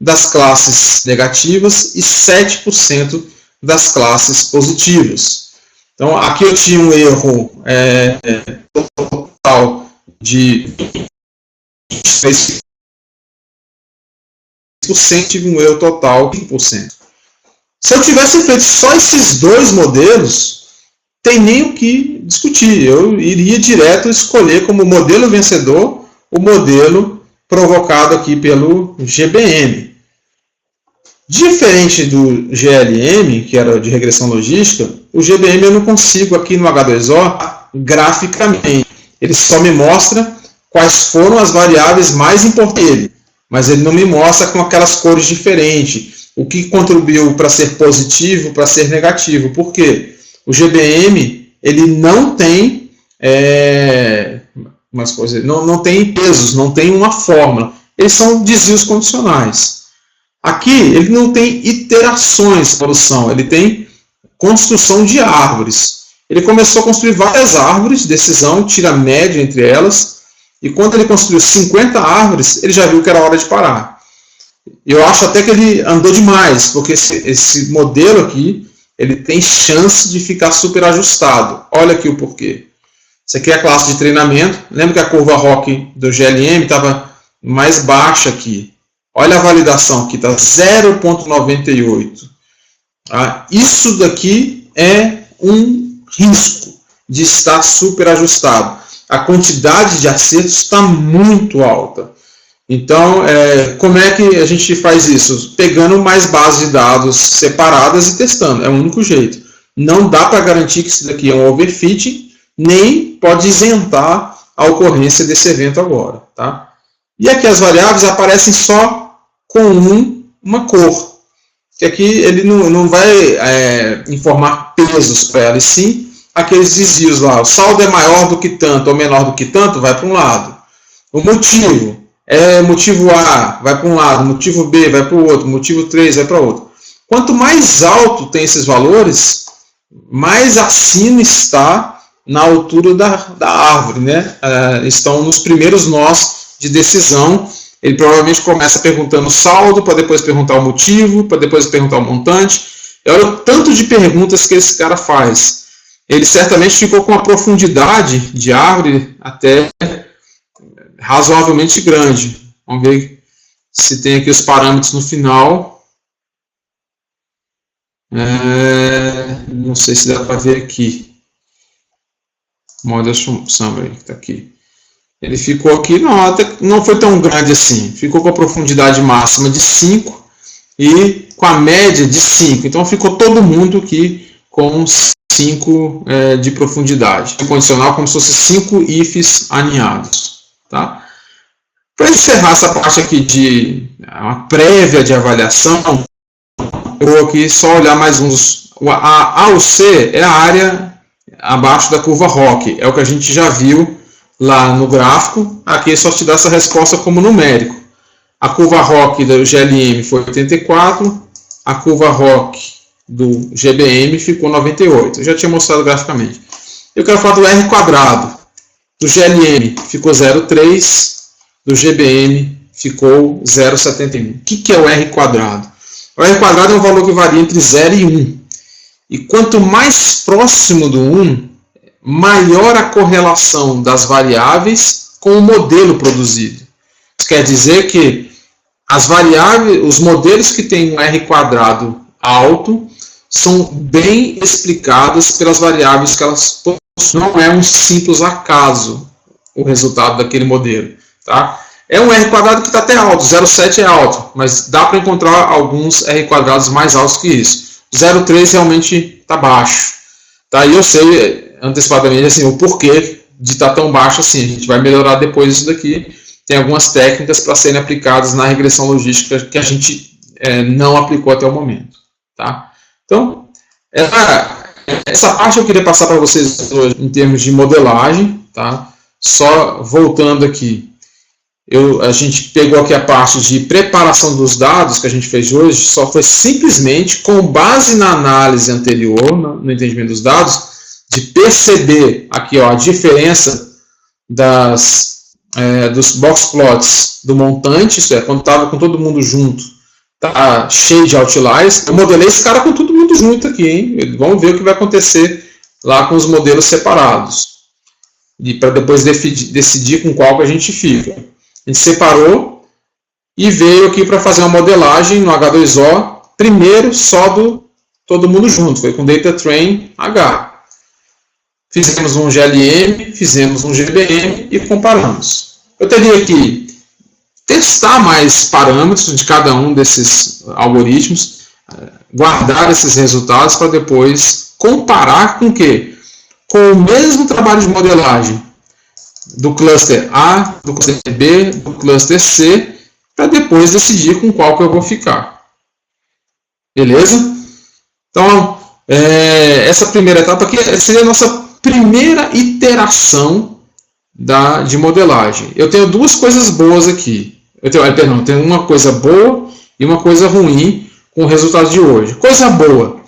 das classes negativas e 7% das classes positivas. Então, aqui eu tinha um erro total de 3%, tive um erro total de 5%. Se eu tivesse feito só esses dois modelos, tem nem o que discutir. Eu iria direto escolher como modelo vencedor o modelo provocado aqui pelo GBM. Diferente do GLM, que era de regressão logística, o GBM eu não consigo aqui no H2O graficamente. Ele só me mostra quais foram as variáveis mais importantes, mas ele não me mostra com aquelas cores diferentes. O que contribuiu para ser positivo, para ser negativo. Por quê? O GBM ele não tem não tem pesos, não tem uma fórmula. Eles são desvios condicionais. Aqui ele não tem iterações de evolução, ele tem construção de árvores. Ele começou a construir várias árvores de decisão, tira a média entre elas, e quando ele construiu 50 árvores, ele já viu que era hora de parar. Eu acho até que ele andou demais, porque esse modelo aqui, ele tem chance de ficar super ajustado. Olha aqui o porquê. Isso aqui é a classe de treinamento. Lembra que a curva ROC do GLM estava mais baixa aqui. Olha a validação aqui, está 0,98. Isso daqui é um risco de estar super ajustado. A quantidade de acertos está muito alta. Então, como é que a gente faz isso? Pegando mais bases de dados separadas e testando. É o único jeito. Não dá para garantir que isso daqui é um overfitting, nem pode isentar a ocorrência desse evento agora. Tá? E aqui as variáveis aparecem só com uma cor. Que aqui ele não vai informar pesos para ela, e sim aqueles desvios lá. O saldo é maior do que tanto ou menor do que tanto, vai para um lado. O motivo motivo A, vai para um lado, motivo B, vai para o outro, motivo 3, vai para outro. Quanto mais alto tem esses valores, mais acima está na altura da árvore, né? Estão nos primeiros nós de decisão. Ele provavelmente começa perguntando o saldo, para depois perguntar o motivo, para depois perguntar o montante. Olha o tanto de perguntas que esse cara faz. Ele certamente ficou com uma profundidade de árvore até razoavelmente grande. Vamos ver se tem aqui os parâmetros no final. Não sei se dá para ver aqui. Model Summary, está aqui. Ele ficou aqui, não foi tão grande assim. Ficou com a profundidade máxima de 5 e com a média de 5. Então ficou todo mundo aqui com 5 de profundidade. Condicional como se fosse 5 ifs aninhados. Tá? Para encerrar essa parte aqui de uma prévia de avaliação, eu vou aqui só olhar mais uns. A ou C é a área abaixo da curva ROC, é o que a gente já viu lá no gráfico. Aqui é só te dar essa resposta como numérico. A curva ROC do GLM foi 84, a curva ROC do GBM ficou 98. Eu já tinha mostrado graficamente. Eu quero falar do R quadrado. Do GLM ficou 0,3, do GBM ficou 0,71. O que é o R quadrado? O R quadrado é um valor que varia entre 0 e 1. E quanto mais próximo do 1, maior a correlação das variáveis com o modelo produzido. Isso quer dizer que as variáveis, os modelos que têm um R quadrado alto são bem explicados pelas variáveis que elas possuem. Não é um simples acaso o resultado daquele modelo. Tá? É um R quadrado que está até alto, 0,7 é alto, mas dá para encontrar alguns R quadrados mais altos que isso. 0,3 realmente está baixo. Tá? E eu sei antecipadamente assim, o porquê de estar tão baixo assim. A gente vai melhorar depois disso daqui. Tem algumas técnicas para serem aplicadas na regressão logística que a gente não aplicou até o momento. Tá? Então, essa parte eu queria passar para vocês hoje em termos de modelagem. Tá? Só voltando aqui. A gente pegou aqui a parte de preparação dos dados que a gente fez hoje, só foi simplesmente com base na análise anterior, no entendimento dos dados, de perceber aqui ó, a diferença dos box plots do montante, isso é, quando estava com todo mundo junto, tá cheio de outliers. Eu modelei esse cara com todo mundo junto aqui, hein? Vamos ver o que vai acontecer lá com os modelos separados. E para depois decidir com qual que a gente fica. A gente separou e veio aqui para fazer uma modelagem no H2O, primeiro só do todo mundo junto, foi com Data Train H. Fizemos um GLM, fizemos um GBM e comparamos. Eu teria que testar mais parâmetros de cada um desses algoritmos, guardar esses resultados para depois comparar com o quê? Com o mesmo trabalho de modelagem do cluster A, do cluster B, do cluster C, para depois decidir com qual que eu vou ficar. Beleza? Então, essa primeira etapa aqui seria a nossa primeira iteração de modelagem. Eu tenho duas coisas boas aqui. Eu tenho uma coisa boa e uma coisa ruim com o resultado de hoje. Coisa boa.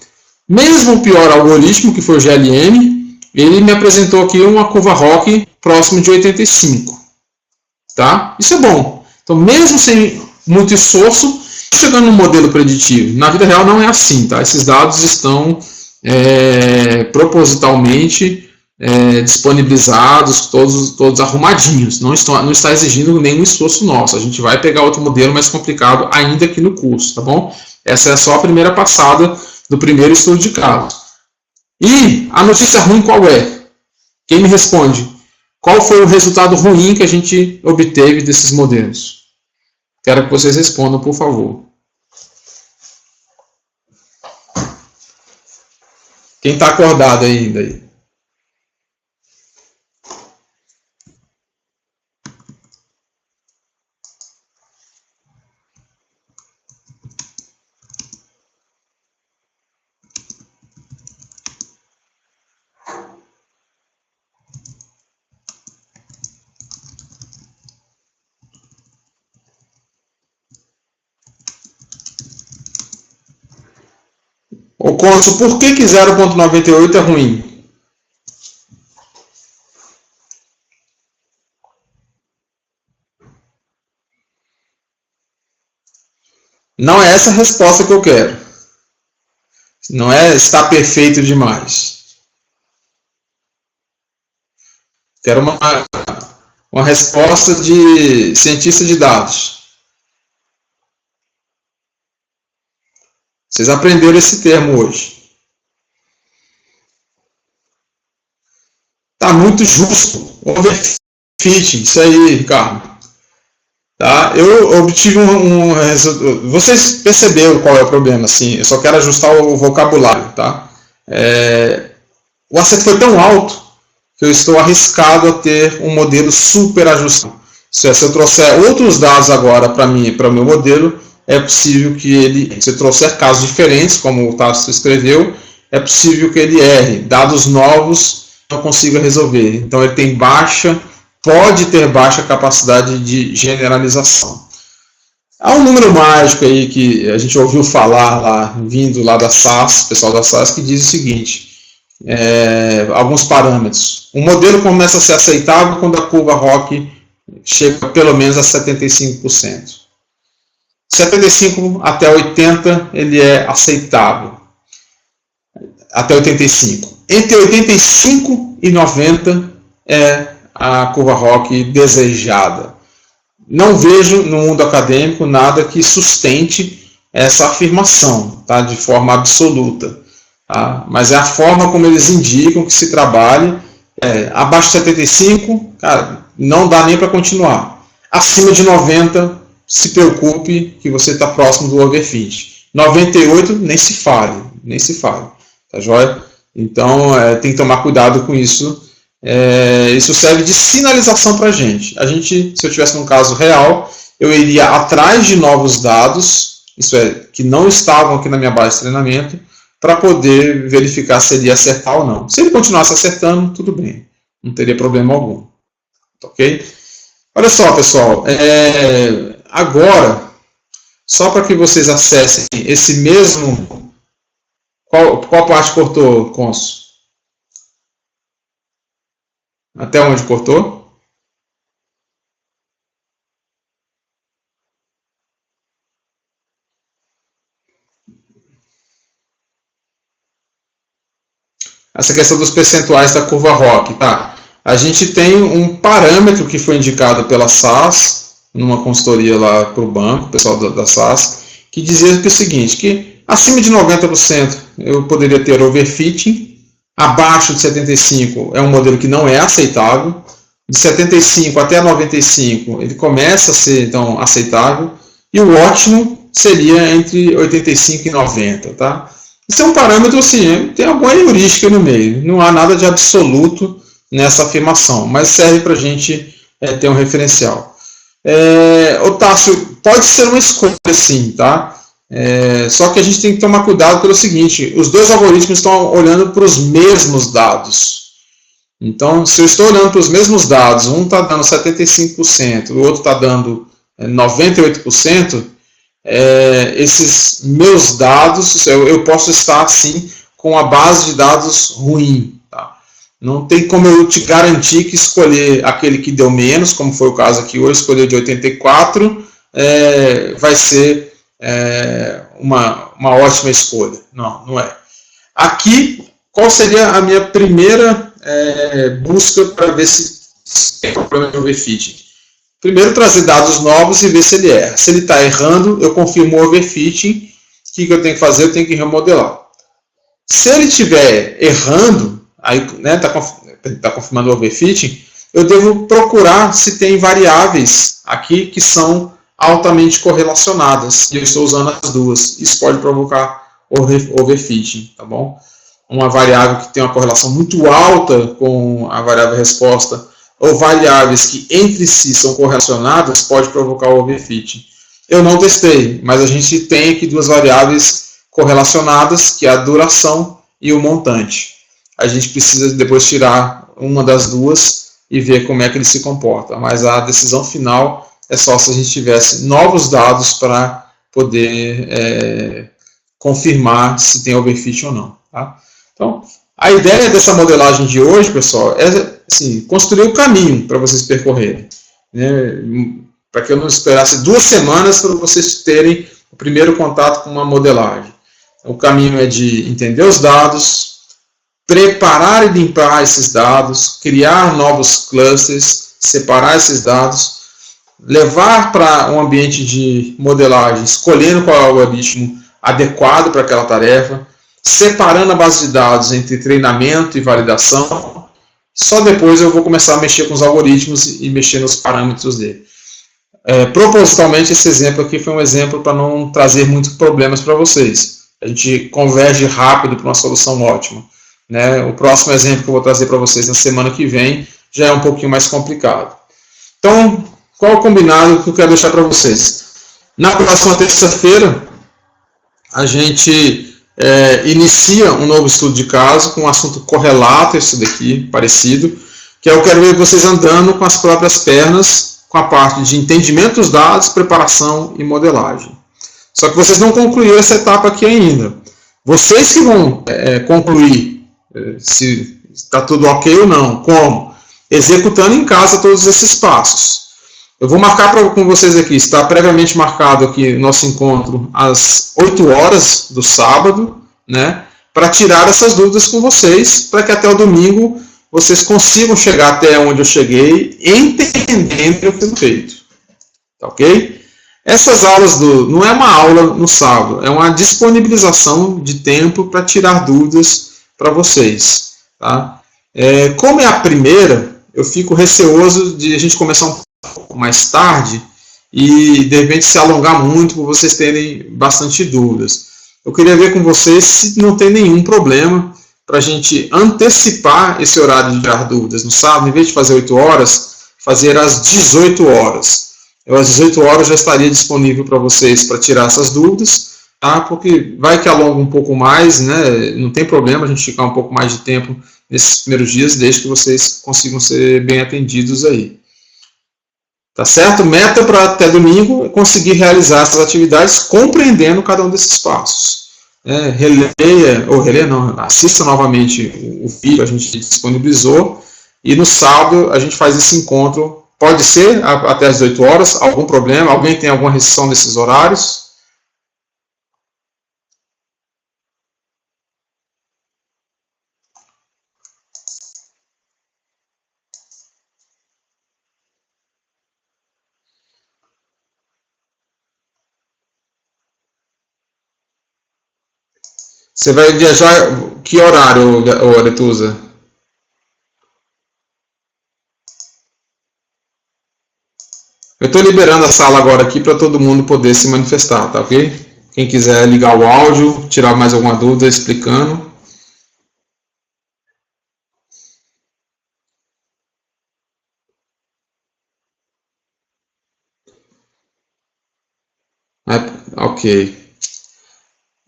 Mesmo o pior algoritmo, que foi o GLM, ele me apresentou aqui uma curva ROC próximo de 85. Tá? Isso é bom. Então, mesmo sem muito esforço, chegando no modelo preditivo. Na vida real não é assim. Tá? Esses dados estão propositalmente disponibilizados, todos arrumadinhos. Não está exigindo nenhum esforço nosso. A gente vai pegar outro modelo mais complicado ainda aqui no curso. Tá bom? Essa é só a primeira passada do primeiro estudo de caso. E a notícia ruim qual é? Quem me responde? Qual foi o resultado ruim que a gente obteve desses modelos? Quero que vocês respondam, por favor. Quem está acordado ainda aí? Ô Consul, por que 0.98 é ruim? Não é essa a resposta que eu quero. Não é está perfeito demais. Quero uma resposta de cientista de dados. Vocês aprenderam esse termo hoje. Está muito justo. Overfitting. Isso aí, Ricardo. Tá? Eu obtive um resultado. Vocês perceberam qual é o problema, assim. Eu só quero ajustar o vocabulário. Tá? O acerto foi tão alto que eu estou arriscado a ter um modelo super ajustado. Se eu trouxer outros dados agora para o meu modelo, é possível que ele, se eu trouxer casos diferentes, como o Tasso escreveu, é possível que ele erre. Dados novos não consiga resolver. Então ele tem pode ter baixa capacidade de generalização. Há um número mágico aí que a gente ouviu falar lá, vindo lá da SAS, pessoal da SAS, que diz o seguinte, alguns parâmetros. O modelo começa a ser aceitável quando a curva ROC chega pelo menos a 75%. 75 até 80 ele é aceitável. Até 85. Entre 85 e 90 é a curva ROC desejada. Não vejo no mundo acadêmico nada que sustente essa afirmação, tá? De forma absoluta. Tá? Mas é a forma como eles indicam que se trabalhe. Abaixo de 75, cara, não dá nem para continuar. Acima de 90, se preocupe que você está próximo do overfit. 98, nem se fale. Tá joia? Então, tem que tomar cuidado com isso. Isso serve de sinalização para a gente. Se eu tivesse num caso real, eu iria atrás de novos dados, que não estavam aqui na minha base de treinamento, para poder verificar se ele ia acertar ou não. Se ele continuasse acertando, tudo bem. Não teria problema algum. Ok? Olha só, pessoal. Agora, só para que vocês acessem esse mesmo... Qual parte cortou, Conso? Até onde cortou? Essa questão dos percentuais da curva ROC, tá? A gente tem um parâmetro que foi indicado pela SAS, numa consultoria lá para o banco, o pessoal da SAS, que dizia que é o seguinte, que acima de 90% eu poderia ter overfitting, abaixo de 75% é um modelo que não é aceitável, de 75 até 95 ele começa a ser então aceitável, e o ótimo seria entre 85 e 90, tá? Isso é um parâmetro assim, tem alguma heurística no meio, não há nada de absoluto nessa afirmação, mas serve para a gente ter um referencial. Otácio, pode ser uma escolha sim, tá? Só que a gente tem que tomar cuidado pelo seguinte, os dois algoritmos estão olhando para os mesmos dados. Então, se eu estou olhando para os mesmos dados, um está dando 75%, o outro está dando 98%, esses meus dados, eu posso estar sim com a base de dados ruim. Tá? Não tem como eu te garantir que escolher aquele que deu menos, como foi o caso aqui hoje, escolher de 84, vai ser uma ótima escolha. Não, não é. Aqui, qual seria a minha primeira busca para ver se tem problema de overfitting? Primeiro, trazer dados novos e ver se ele erra. Se ele está errando, eu confirmo o overfitting. O que eu tenho que fazer? Eu tenho que remodelar. Se ele estiver errando, aí está confirmando o overfitting, eu devo procurar se tem variáveis aqui que são altamente correlacionadas. E eu estou usando as duas. Isso pode provocar overfitting, tá bom? Uma variável que tem uma correlação muito alta com a variável resposta, ou variáveis que entre si são correlacionadas, pode provocar o overfitting. Eu não testei, mas a gente tem aqui duas variáveis correlacionadas, que é a duração e o montante. A gente precisa depois tirar uma das duas e ver como é que ele se comporta. Mas a decisão final é só se a gente tivesse novos dados para poder confirmar se tem overfitting ou não. Tá? Então, a ideia dessa modelagem de hoje, pessoal, é assim, construir o caminho para vocês percorrerem. Né? Para que eu não esperasse 2 semanas para vocês terem o primeiro contato com uma modelagem. O caminho é de entender os dados, preparar e limpar esses dados, criar novos clusters, separar esses dados, levar para um ambiente de modelagem, escolhendo qual é o algoritmo adequado para aquela tarefa, separando a base de dados entre treinamento e validação. Só depois eu vou começar a mexer com os algoritmos e mexer nos parâmetros dele. Propositalmente, esse exemplo aqui foi um exemplo para não trazer muitos problemas para vocês. A gente converge rápido para uma solução ótima. Né? O próximo exemplo que eu vou trazer para vocês na semana que vem já é um pouquinho mais complicado. Então, qual o combinado que eu quero deixar para vocês? Na próxima terça-feira, a gente inicia um novo estudo de caso com um assunto correlato, esse daqui, parecido, que eu quero ver vocês andando com as próprias pernas, com a parte de entendimento dos dados, preparação e modelagem. Só que vocês não concluíram essa etapa aqui ainda. Vocês que vão concluir se está tudo ok ou não. Como? Executando em casa todos esses passos. Eu vou marcar com vocês aqui, está previamente marcado aqui nosso encontro às 8 horas do sábado, né, para tirar essas dúvidas com vocês, para que até o domingo vocês consigam chegar até onde eu cheguei, entendendo o que foi feito. Tá ok? Essas aulas não é uma aula no sábado, é uma disponibilização de tempo para tirar dúvidas para vocês. Tá? Como é a primeira, eu fico receoso de a gente começar um pouco mais tarde e de repente se alongar muito para vocês terem bastante dúvidas. Eu queria ver com vocês se não tem nenhum problema para a gente antecipar esse horário de tirar dúvidas no sábado, em vez de fazer 8 horas, fazer às 18 horas. Às 18 horas já estaria disponível para vocês para tirar essas dúvidas, tá? Porque vai que alonga um pouco mais, né? Não tem problema a gente ficar um pouco mais de tempo nesses primeiros dias, desde que vocês consigam ser bem atendidos aí. Tá certo? Meta para até domingo é conseguir realizar essas atividades compreendendo cada um desses passos. Assista novamente o vídeo que a gente disponibilizou e no sábado a gente faz esse encontro. Pode ser até às 18 horas, algum problema? Alguém tem alguma restrição desses horários? Você vai viajar que horário, Aretusa? Eu estou liberando a sala agora aqui para todo mundo poder se manifestar, tá ok? Quem quiser ligar o áudio, tirar mais alguma dúvida explicando. Ok.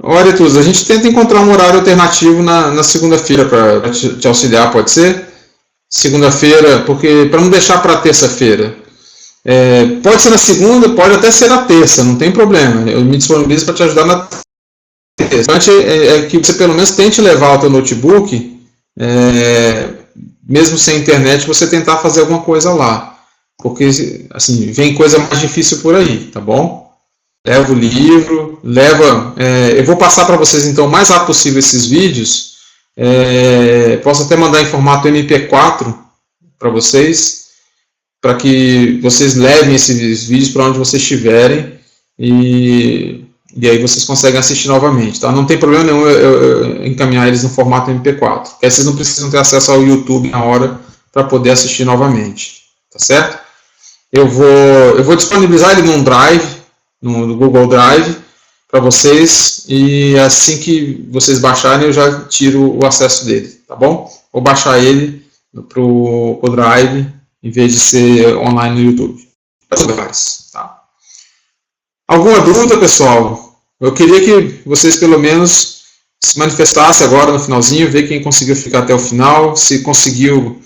Olha, Tuz, a gente tenta encontrar um horário alternativo na segunda-feira para te auxiliar, pode ser? Segunda-feira, porque para não deixar para terça-feira. Pode ser na segunda, pode até ser na terça, não tem problema. Eu me disponibilizo para te ajudar na terça. Antes é que você pelo menos tente levar o teu notebook, mesmo sem internet, você tentar fazer alguma coisa lá. Porque assim, vem coisa mais difícil por aí, tá bom? Leva o livro, eu vou passar para vocês então o mais rápido possível esses vídeos. Posso até mandar em formato MP4 para vocês, para que vocês levem esses vídeos para onde vocês estiverem e aí vocês conseguem assistir novamente. Tá? Não tem problema nenhum eu encaminhar eles no formato MP4. Aí vocês não precisam ter acesso ao YouTube na hora para poder assistir novamente. Tá certo? Eu vou disponibilizar ele num Drive, no Google Drive, para vocês, e assim que vocês baixarem eu já tiro o acesso dele, tá bom? Vou baixar ele para o Drive em vez de ser online no YouTube. Tá? Alguma dúvida, pessoal? Eu queria que vocês pelo menos se manifestassem agora no finalzinho, ver quem conseguiu ficar até o final, se conseguiu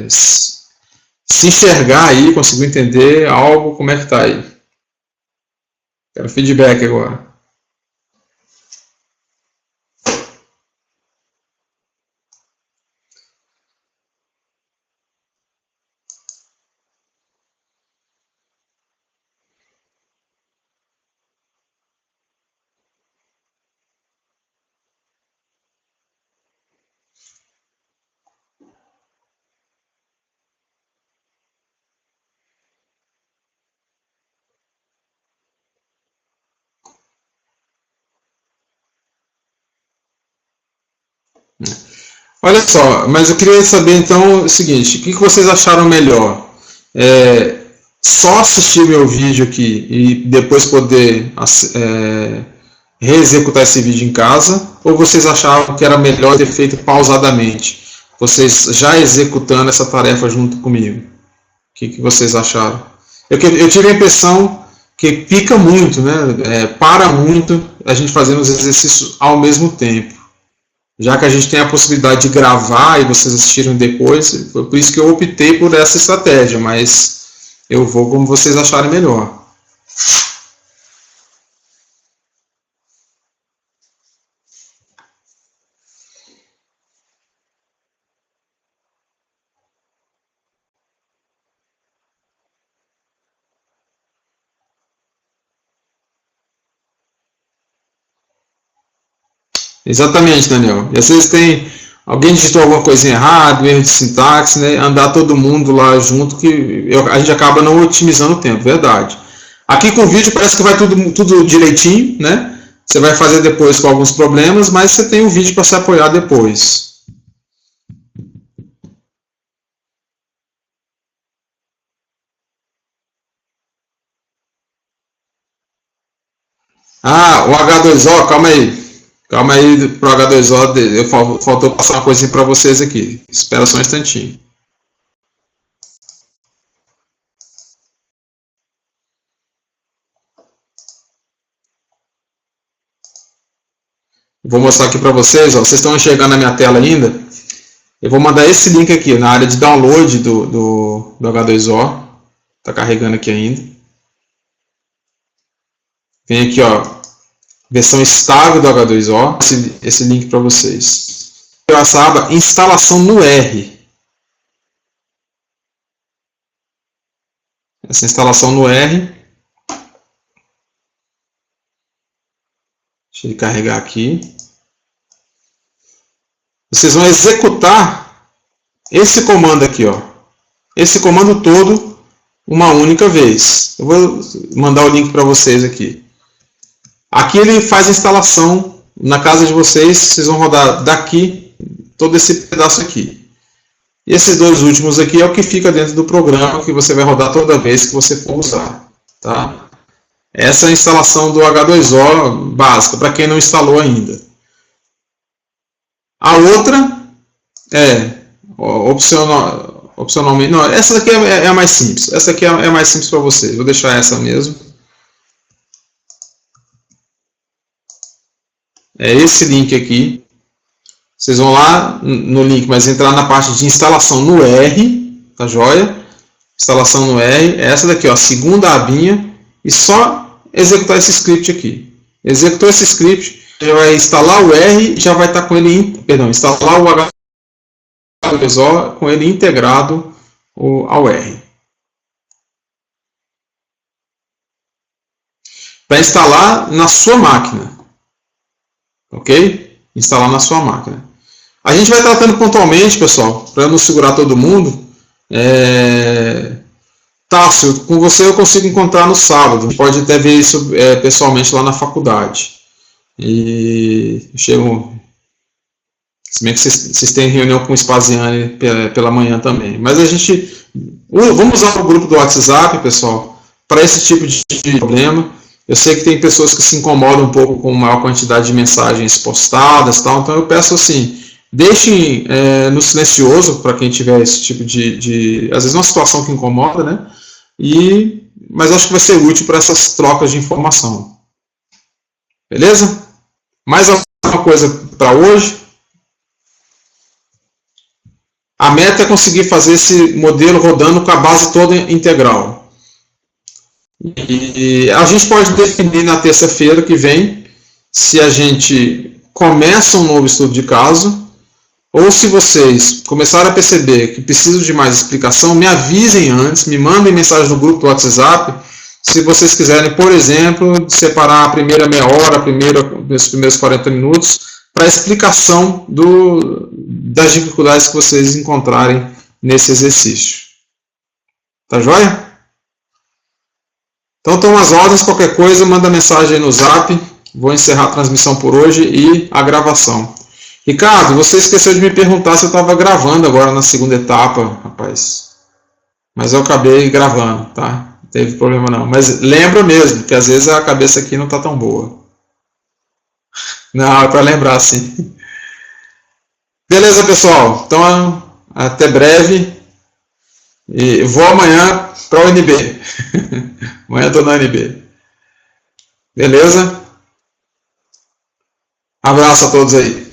se enxergar aí, conseguiu entender algo, como é que está aí? Quero feedback agora. Olha só, mas eu queria saber então o seguinte, o que vocês acharam melhor? Só assistir meu vídeo aqui e depois poder reexecutar esse vídeo em casa, ou vocês achavam que era melhor ter feito pausadamente, vocês já executando essa tarefa junto comigo? O que vocês acharam? Eu tive a impressão que pica muito, né? Para muito a gente fazendo os exercícios ao mesmo tempo. Já que a gente tem a possibilidade de gravar e vocês assistirem depois, foi por isso que eu optei por essa estratégia, mas eu vou como vocês acharem melhor. Exatamente, Daniel. E às vezes alguém digitou alguma coisinha errada, um erro de sintaxe, né? Andar todo mundo lá junto, que a gente acaba não otimizando o tempo, verdade. Aqui com o vídeo parece que vai tudo direitinho, né? Você vai fazer depois com alguns problemas, mas você tem o vídeo para se apoiar depois. Ah, o H2O, calma aí. Calma aí pro H2O, faltou passar uma coisinha para vocês aqui. Espera só um instantinho. Vou mostrar aqui para vocês, ó, vocês estão enxergando a minha tela ainda? Eu vou mandar esse link aqui na área de download do H2O. Está carregando aqui ainda. Vem aqui, ó, versão estável do H2O, esse link para vocês. Essa aba instalação no R. Essa instalação no R. Deixa ele carregar aqui. Vocês vão executar esse comando aqui, ó. Esse comando todo uma única vez. Eu vou mandar o link para vocês aqui. Aqui ele faz a instalação na casa de vocês. Vocês vão rodar daqui todo esse pedaço aqui. E esses dois últimos aqui é o que fica dentro do programa que você vai rodar toda vez que você for usar. Tá? Essa é a instalação do H2O básica, para quem não instalou ainda. A outra é opcionalmente. Não, essa daqui é a mais simples. Essa aqui é a mais simples para vocês. Vou deixar essa mesmo. É esse link aqui. Vocês vão lá no link, mas entrar na parte de instalação no R, tá joia? Instalação no R, é essa daqui, ó, segunda abinha, e só executar esse script aqui. Executou esse script, já vai instalar o R, já vai estar com ele, instalar o H2O com ele integrado ao R. Para instalar na sua máquina, ok? Instalar na sua máquina. A gente vai tratando pontualmente, pessoal, para não segurar todo mundo. Tássio, com você eu consigo encontrar no sábado. Pode até ver isso pessoalmente lá na faculdade. E chego. Se bem que vocês têm reunião com o Spaziani pela manhã também. Mas a gente. Vamos usar o grupo do WhatsApp, pessoal, para esse tipo de problema. Eu sei que tem pessoas que se incomodam um pouco com maior quantidade de mensagens postadas, tal, então eu peço assim, deixem no silencioso para quem tiver esse tipo às vezes uma situação que incomoda, né? Mas acho que vai ser útil para essas trocas de informação. Beleza? Mais alguma coisa para hoje? A meta é conseguir fazer esse modelo rodando com a base toda integral. E a gente pode definir na terça-feira que vem se a gente começa um novo estudo de caso ou se vocês começarem a perceber que precisam de mais explicação, me avisem antes, me mandem mensagem no grupo do WhatsApp. Se vocês quiserem, por exemplo, separar a primeira meia hora, os primeiros 40 minutos para a explicação das dificuldades que vocês encontrarem nesse exercício. Tá joia? Então estão as ordens, qualquer coisa, manda mensagem aí no Zap. Vou encerrar a transmissão por hoje e a gravação. Ricardo, você esqueceu de me perguntar se eu estava gravando agora na segunda etapa, rapaz. Mas eu acabei gravando, tá? Não teve problema não. Mas lembra mesmo, que às vezes a cabeça aqui não está tão boa. Não, é para lembrar sim. Beleza, pessoal? Então, até breve. E vou amanhã para a UNB. Amanhã estou na UNB. Beleza? Abraço a todos aí.